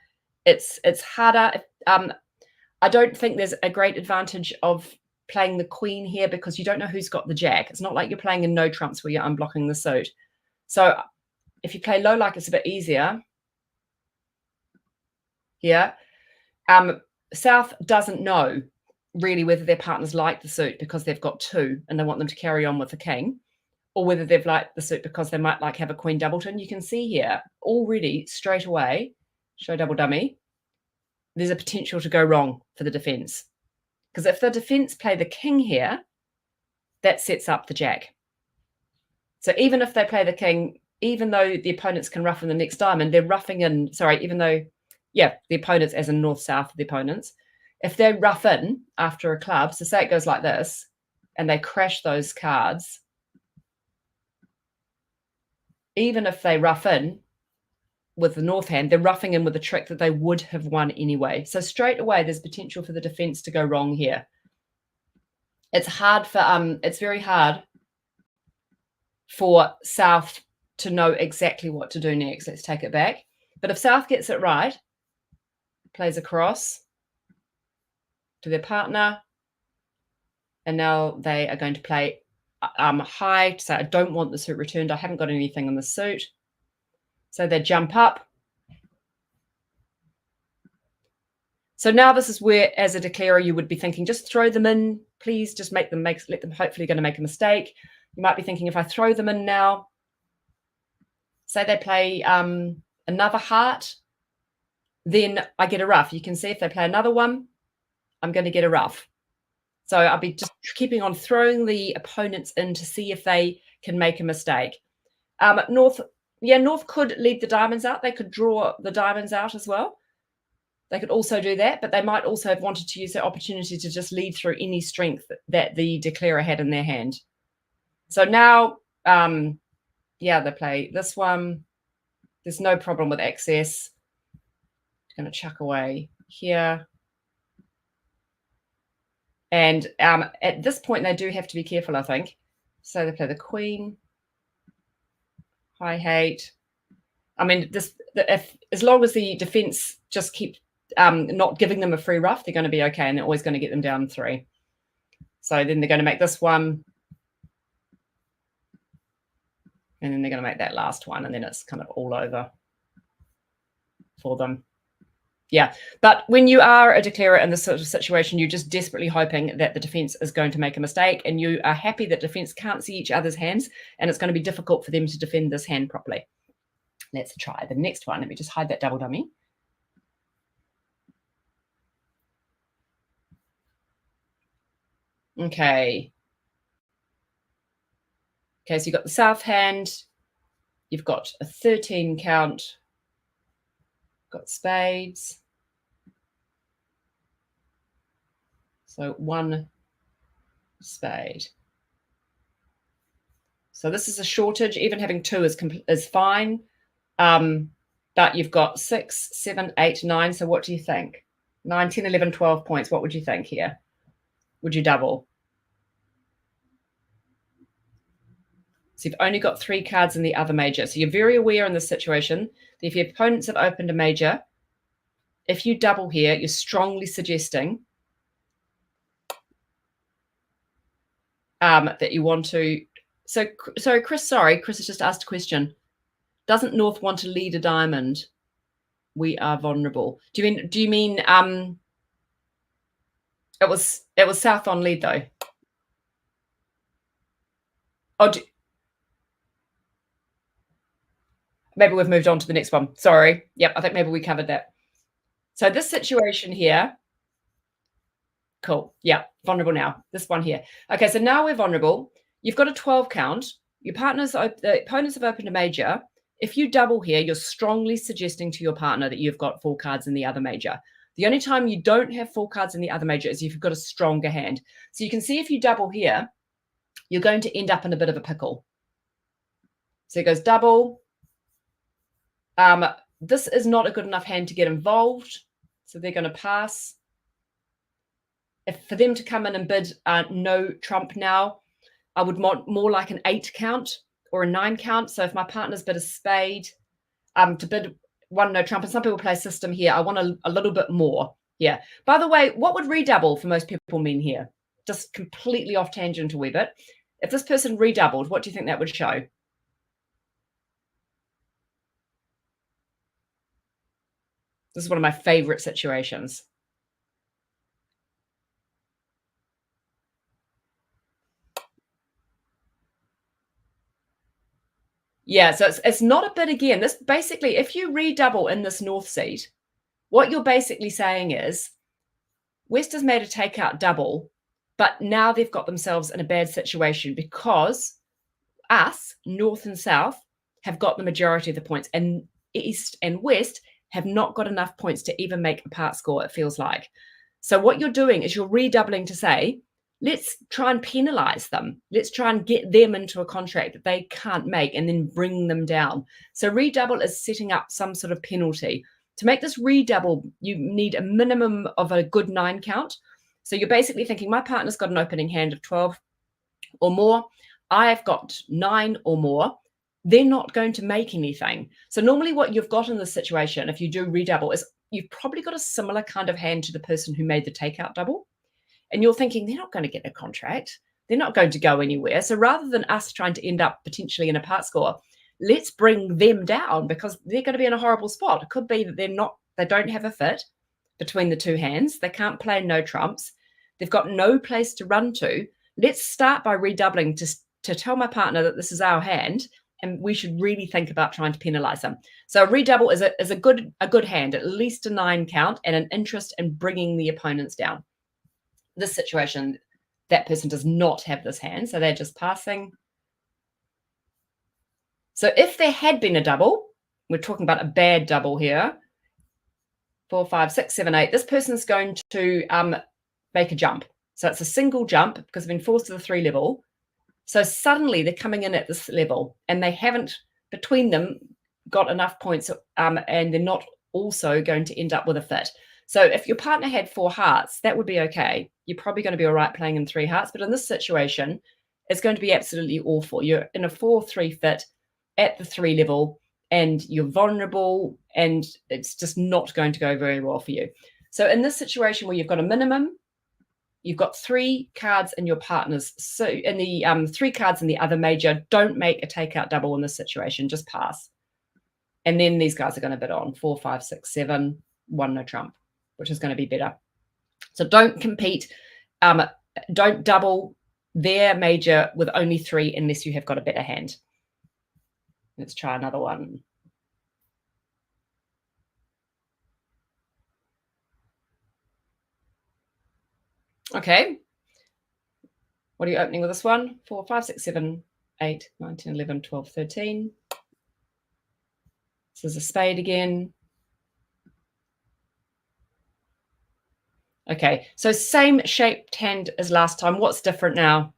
it's harder. I don't think there's a great advantage of playing the queen here because you don't know who's got the jack. It's not like you're playing in no trumps where you're unblocking the suit. So if you play low like, it's a bit easier here. South doesn't know really whether their partners like the suit because they've got 2 and they want them to carry on with the king, or whether they've liked the suit because they might have a queen doubleton. You can see here already straight away, show double dummy, there's a potential to go wrong for the defense. Because if the defense play the king here, that sets up the jack. So even if they play the king, even though the opponents can ruff in the next diamond, they're ruffing in, the opponents as in north-south, the opponents, if they ruff in after a club, so say it goes like this, and they crash those cards, even if they ruff in with the north hand, they're ruffing in with a trick that they would have won anyway. So straight away, there's potential for the defense to go wrong here. It's hard for, it's very hard for South to know exactly what to do next. Let's take it back. But if South gets it right, plays across, to their partner. And now they are going to play high to say, I don't want the suit returned. I haven't got anything in the suit. So they jump up. So now this is where, as a declarer, you would be thinking, just throw them in, please. Just let them hopefully going to make a mistake. You might be thinking, if I throw them in now, say they play another heart, then I get a ruff. You can see if they play another one, I'm going to get a ruff. So I'll be just keeping on throwing the opponents in to see if they can make a mistake. North could lead the diamonds out. They could draw the diamonds out as well. They could also do that, but they might also have wanted to use the opportunity to just lead through any strength that the declarer had in their hand. So now, they play this one. There's no problem with access. Going to chuck away here. And at this point, they do have to be careful, I think. So they play the queen. High hate. I mean, as long as the defense just keep not giving them a free ruff, they're going to be okay, and they're always going to get them down 3. So then they're going to make this one. And then they're going to make that last one, and then it's kind of all over for them. Yeah, but when you are a declarer in this sort of situation, you're just desperately hoping that the defense is going to make a mistake, and you are happy that defense can't see each other's hands, and it's going to be difficult for them to defend this hand properly. Let's try the next one. Let me just hide that double dummy. Okay. Okay, so you've got the south hand. You've got a 13 count. Got spades. So 1 spade. So this is a shortage. Even having 2 is fine. But you've got 6, 7, 8, 9. So what do you think? 9, 10, 11, 12 points. What would you think here? Would you double? So you've only got 3 cards in the other major. So you're very aware in this situation that if your opponents have opened a major, if you double here, you're strongly suggesting that you want to. So Chris, sorry, Chris has just asked a question. Doesn't North want to lead a diamond? We are vulnerable. Do you mean it was South on lead though? Oh, maybe we've moved on to the next one. Sorry. Yep, I think maybe we covered that. So this situation here, cool. Yeah, vulnerable now. This one here. Okay, so now we're vulnerable. You've got a 12 count. The opponents have opened a major. If you double here, you're strongly suggesting to your partner that you've got 4 cards in the other major. The only time you don't have 4 cards in the other major is if you've got a stronger hand. So you can see if you double here, you're going to end up in a bit of a pickle. So it goes double. This is not a good enough hand to get involved. So they're going to pass. If for them to come in and bid no trump now, I would want more like an 8 count or a 9 count. So if my partner's bid a spade, to bid 1 no trump, and some people play system here, I want a little bit more. Yeah. By the way, what would redouble for most people mean here? Just completely off tangent a wee bit. If this person redoubled, what do you think that would show? This is one of my favorite situations. Yeah, so it's not a bid again. This basically, if you redouble in this North seat, what you're basically saying is West has made a takeout double, but now they've got themselves in a bad situation because us, North and South, have got the majority of the points, and East and West have not got enough points to even make a part score, it feels like. So what you're doing is you're redoubling to say, let's try and penalize them. Let's try and get them into a contract that they can't make and then bring them down. So redouble is setting up some sort of penalty. To make this redouble, you need a minimum of a good 9 count. So you're basically thinking, my partner's got an opening hand of 12 or more. I've got 9 or more. They're not going to make anything. So normally what you've got in this situation, if you do redouble, is you've probably got a similar kind of hand to the person who made the takeout double. And you're thinking, they're not going to get a contract. They're not going to go anywhere. So rather than us trying to end up potentially in a part score, let's bring them down because they're going to be in a horrible spot. It could be that they don't have a fit between the two hands. They can't play no trumps. They've got no place to run to. Let's start by redoubling to tell my partner that this is our hand and we should really think about trying to penalize them. So a redouble is a good hand, at least a 9 count, and an interest in bringing the opponents down. This situation, that person does not have this hand, so they're just passing. So if there had been a double, we're talking about a bad double here, 4, 5, 6, 7, 8, this person's going to make a jump. So it's a single jump because they've been forced to the 3 level. So suddenly they're coming in at this level and they haven't, between them, got enough points and they're not also going to end up with a fit. So if your partner had 4 hearts, that would be okay. You're probably going to be all right playing in 3 hearts. But in this situation, it's going to be absolutely awful. You're in a 4-3 fit at the 3 level and you're vulnerable and it's just not going to go very well for you. So in this situation where you've got a minimum, you've got 3 cards in your partner's. So in the 3 cards in the other major, don't make a takeout double in this situation. Just pass. And then these guys are going to bid on 4, 5, 6, 7, 1 no trump, which is going to be better. So don't compete. Don't double their major with only 3 unless you have got a better hand. Let's try another one. Okay. What are you opening with this one? 4, 5, 6, 7, 8, 9, 10, 11, 12, 13. This is a spade again. Okay, so same shaped hand as last time. What's different now?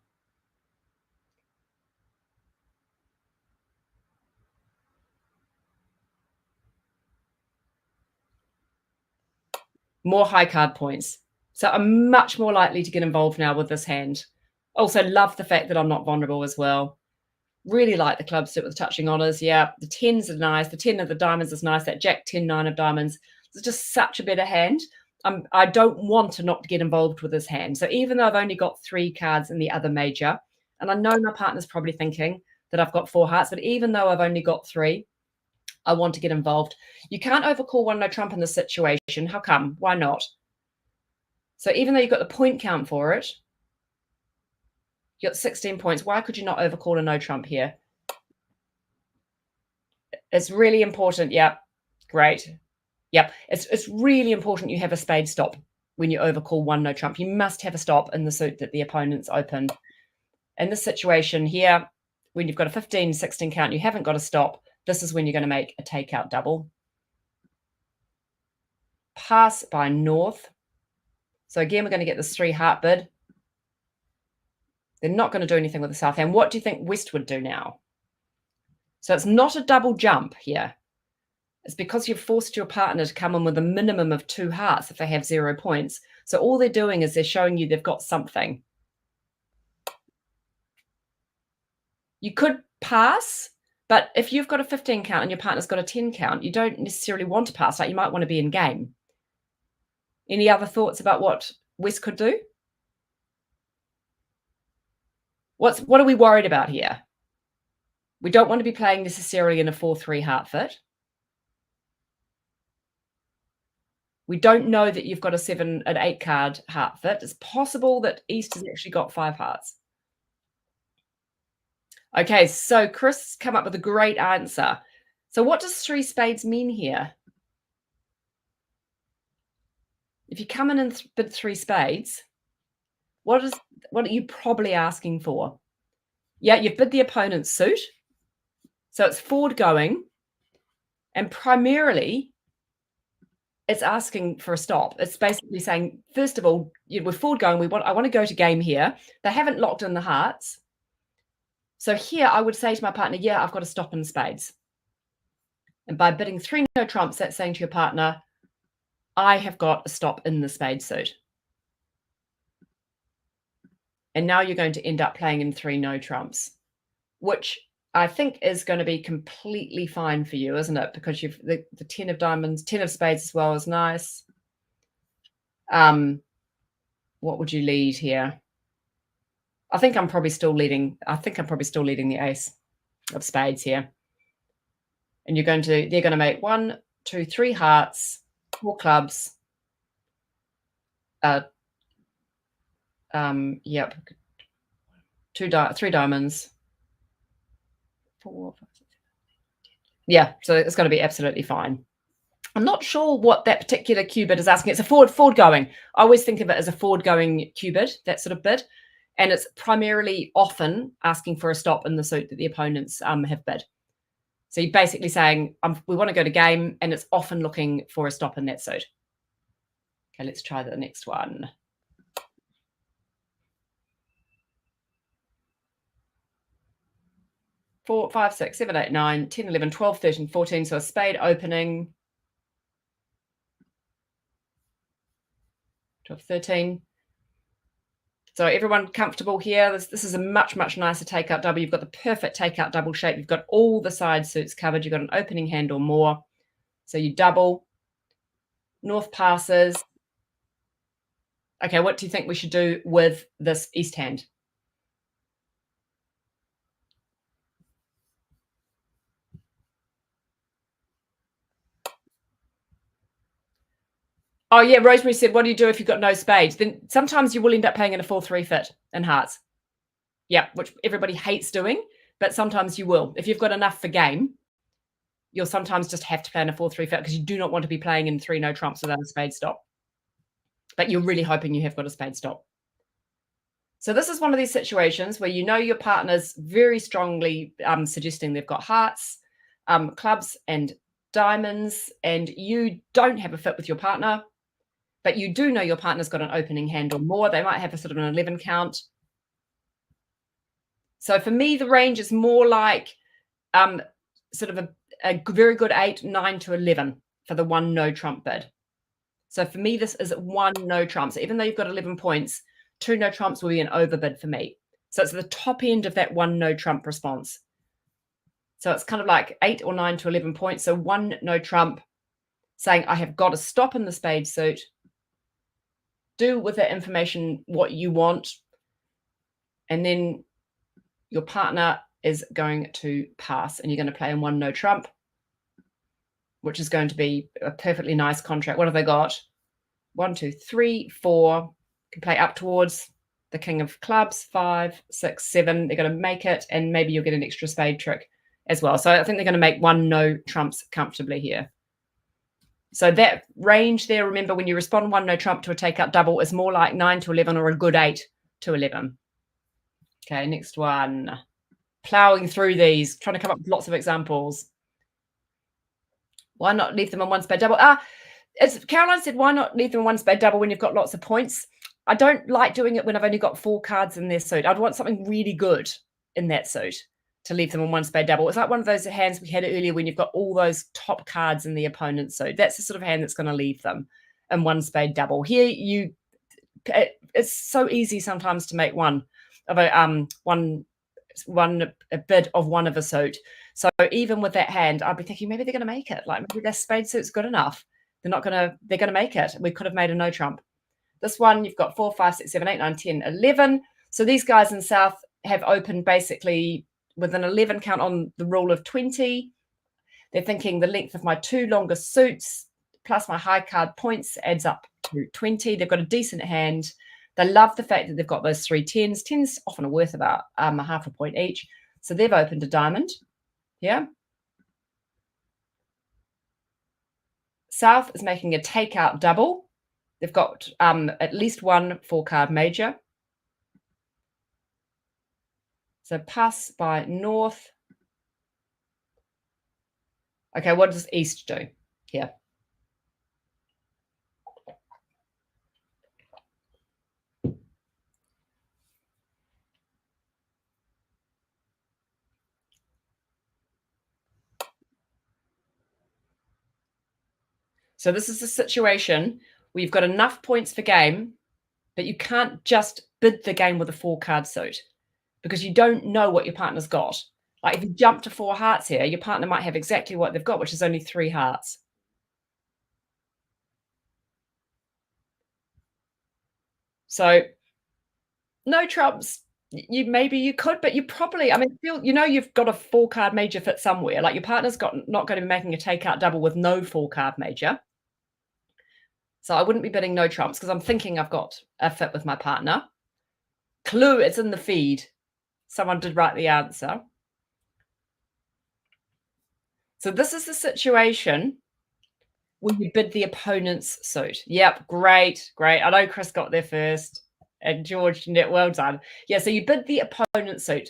More high card points. So I'm much more likely to get involved now with this hand. Also love the fact that I'm not vulnerable as well. Really like the club set with touching honours. Yeah, the 10s are nice. The 10 of the diamonds is nice. That Jack 10, 9 of diamonds. It's just such a better hand. I don't want to not get involved with this hand. So even though I've only got 3 cards in the other major, and I know my partner's probably thinking that I've got 4 hearts, but even though I've only got 3, I want to get involved. You can't overcall 1 no trump in this situation. How come? Why not? So even though you've got the point count for it, you got 16 points. Why could you not overcall a no trump here? It's really important. Yep. Great. Yep. It's really important you have a spade stop when you overcall 1 no trump. You must have a stop in the suit that the opponent's opened. In this situation here, when you've got a 15, 16 count, you haven't got a stop. This is when you're going to make a takeout double. Pass by north. So again, we're going to get this 3 heart bid. They're not going to do anything with the south hand. What do you think west would do now? So it's not a double jump here. It's because you've forced your partner to come in with a minimum of 2 hearts if they have 0 points. So all they're doing is they're showing you they've got something. You could pass, but if you've got a 15 count and your partner's got a 10 count, you don't necessarily want to pass. Like you might want to be in game. Any other thoughts about what west could do? What are we worried about here? We don't want to be playing necessarily in a 4-3 heart fit. We don't know that you've got a 7, an 8 card heart fit. It's possible that East has actually got 5 hearts. Okay, so Chris come up with a great answer. So what does 3 spades mean here? If you come in and bid 3 spades, what are you probably asking for? Yeah, you've bid the opponent's suit. So it's forward going. And primarily, it's asking for a stop. It's basically saying, first of all, we're forward going. I want to go to game here. They haven't locked in the hearts. So here I would say to my partner, yeah, I've got to stop in spades. And by bidding 3 no trumps, that's saying to your partner, I have got a stop in the spade suit. And now you're going to end up playing in 3 no trumps, which I think is going to be completely fine for you, isn't it? Because you've the 10 of diamonds, 10 of spades as well is nice. what would you lead here? I think I'm probably still leading. I think I'm probably still leading the ace of spades here. And they're going to make 1, 2, 3 hearts, 4 clubs. Yep. 3 diamonds. 4, 5, 6, 7, 8, 10. Yeah, so it's going to be absolutely fine. I'm not sure what that particular cue bid is asking. It's a forward going. I always think of it as a forward going cue bid, that sort of bid. And it's primarily often asking for a stop in the suit that the opponents have bid. So you're basically saying, we want to go to game, and it's often looking for a stop in that suit. Okay, let's try the next one. 4, 5, 6, 7, 8, 9, 10, 11, 12, 13, 14. So a spade opening. 12, 13. So everyone comfortable here? This is a much, much nicer takeout double. You've got the perfect takeout double shape. You've got all the side suits covered. You've got an opening hand or more. So you double. North passes. Okay, what do you think we should do with this east hand? Oh, yeah, Rosemary said, what do you do if you've got no spades? Then sometimes you will end up playing in a 4-3 fit in hearts. Yeah, which everybody hates doing, but sometimes you will. If you've got enough for game, you'll sometimes just have to play in a 4-3 fit because you do not want to be playing in 3 no trumps without a spade stop. But you're really hoping you have got a spade stop. So this is one of these situations where you know your partner's very strongly suggesting they've got hearts, clubs and diamonds, and you don't have a fit with your partner, but you do know your partner's got an opening hand or more. They might have a sort of an 11 count. So for me, the range is more like sort of a very good 8, 9 to 11 for the 1 no trump bid. So for me, this is 1 no trump. So even though you've got 11 points, 2 no trumps will be an overbid for me. So it's the top end of that 1 no trump response. So it's kind of like 8 or 9 to 11 points. So 1 no trump saying, I have got to stop in the spade suit. Do with that information what you want. And then your partner is going to pass, and you're going to play in 1 no trump, which is going to be a perfectly nice contract. What have they got? 1, 2, 3, 4. Can play up towards the king of clubs. 5, 6, 7. They're going to make it, and maybe you'll get an extra spade trick as well. So I think they're going to make 1 no trumps comfortably here. So that range there, remember, when you respond 1 no trump to a takeout double, is more like 9 to 11 or a good 8 to 11. Okay, next one. Plowing through these, trying to come up with lots of examples. Why not leave them on 1 spade double? As Caroline said, why not leave them on 1 spade double when you've got lots of points? I don't like doing it when I've only got 4 cards in their suit. I'd want something really good in that suit to leave them on 1 spade double. It's like one of those hands we had earlier when you've got all those top cards in the opponent's suit. That's the sort of hand that's going to leave them in 1 spade double. Here, it's so easy sometimes to make one of a bid of one of a suit. So even with that hand, I'd be thinking maybe they're going to make it. Like maybe their spade suit's good enough. They're going to make it. We could have made a no trump. This one, you've got 4, 5, 6, 7, 8, 9, 10, 11. So these guys in South have opened basically with an 11 count on the rule of 20. They're thinking the length of my 2 longest suits plus my high card points adds up to 20. They've got a decent hand. They love the fact that they've got those 3 10s. 10s often are worth about a half a point each. So they've opened a diamond. Yeah. South is making a takeout double. They've got at least 1 4-card major. So pass by North. Okay, what does East do here? So this is a situation where you've got enough points for game, but you can't just bid the game with a 4-card suit because you don't know what your partner's got. Like if you jump to 4 hearts here, your partner might have exactly what they've got, which is only 3 hearts. So no trumps. Maybe you could, but you probably, I mean, you've got a 4-card major fit somewhere. Like your partner's not going to be making a takeout double with no 4-card major. So I wouldn't be bidding no trumps because I'm thinking I've got a fit with my partner. Clue, it's in the feed. Someone did write the answer. So this is the situation where you bid the opponent's suit. Yep, great. I know Chris got there first. And George, well done. Yeah, so you bid the opponent's suit.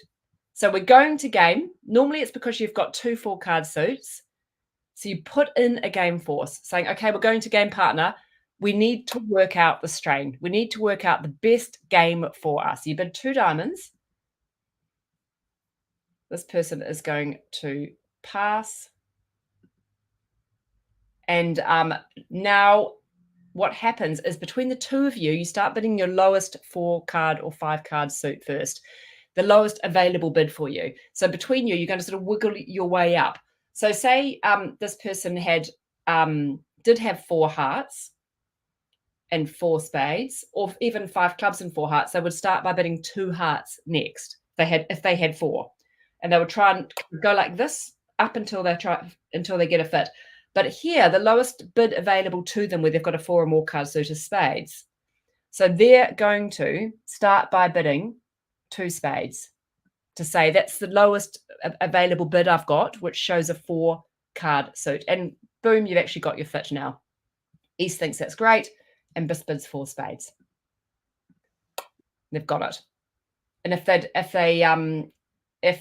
So we're going to game. Normally it's because you've got 2 4-card suits. So you put in a game force saying, okay, we're going to game partner. We need to work out the strain. We need to work out the best game for us. You bid 2 diamonds. This person is going to pass. And now what happens is between the 2 of you, you start bidding your lowest 4-card or 5-card suit first, the lowest available bid for you. So between you, you're going to sort of wiggle your way up. So say this person did have 4 hearts and 4 spades, or even 5 clubs and 4 hearts. They would start by bidding 2 hearts next. If they had 4, and they would try and go like this up until they get a fit. But here, the lowest bid available to them where they've got a 4 or more card suit is spades. So they're going to start by bidding 2 spades to say that's the lowest available bid I've got, which shows a 4-card suit. And boom, you've actually got your fit now. East thinks that's great, and Bis bids 4 spades. They've got it. And if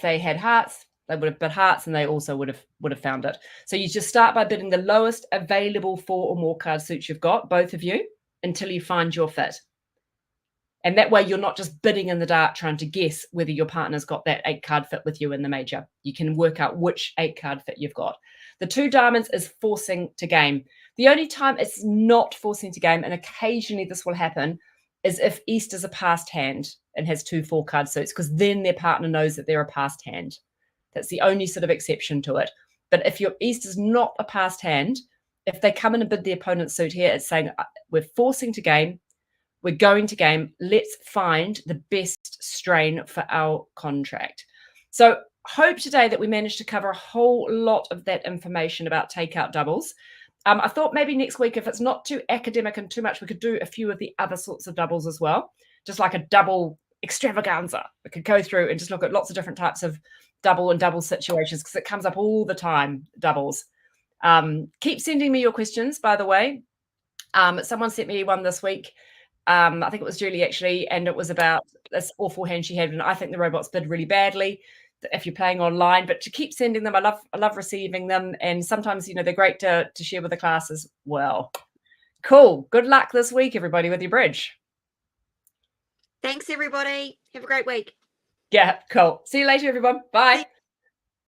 they had hearts, they would have bid hearts, and they also would have found it. So you just start by bidding the lowest available 4 or more card suits you've got, both of you, until you find your fit. And that way you're not just bidding in the dark trying to guess whether your partner's got that 8-card fit with you in the major. You can work out which 8-card fit you've got. The 2 diamonds is forcing to game. The only time it's not forcing to game, and occasionally this will happen, is if East is a passed hand and has 2 4-card suits, because then their partner knows that they're a passed hand. That's the only sort of exception to it. But if your East is not a passed hand, if they come in and bid the opponent's suit here, it's saying we're forcing to game, we're going to game, let's find the best strain for our contract. So hope today that we managed to cover a whole lot of that information about takeout doubles. I thought maybe next week, if it's not too academic and too much, we could do a few of the other sorts of doubles as well, just like a double extravaganza. We could go through and just look at lots of different types of double and double situations, because it comes up all the time, doubles. Keep sending me your questions, by the way. Someone sent me one this week. I think it was Julie, actually, and it was about this awful hand she had, and I think the robots bid really badly if you're playing online. But to keep sending them, I love receiving them, and sometimes they're great to share with the class as well. Cool. Good luck this week, everybody, with your bridge. Thanks, everybody. Have a great week. Yeah, cool. See you later, everyone. Bye.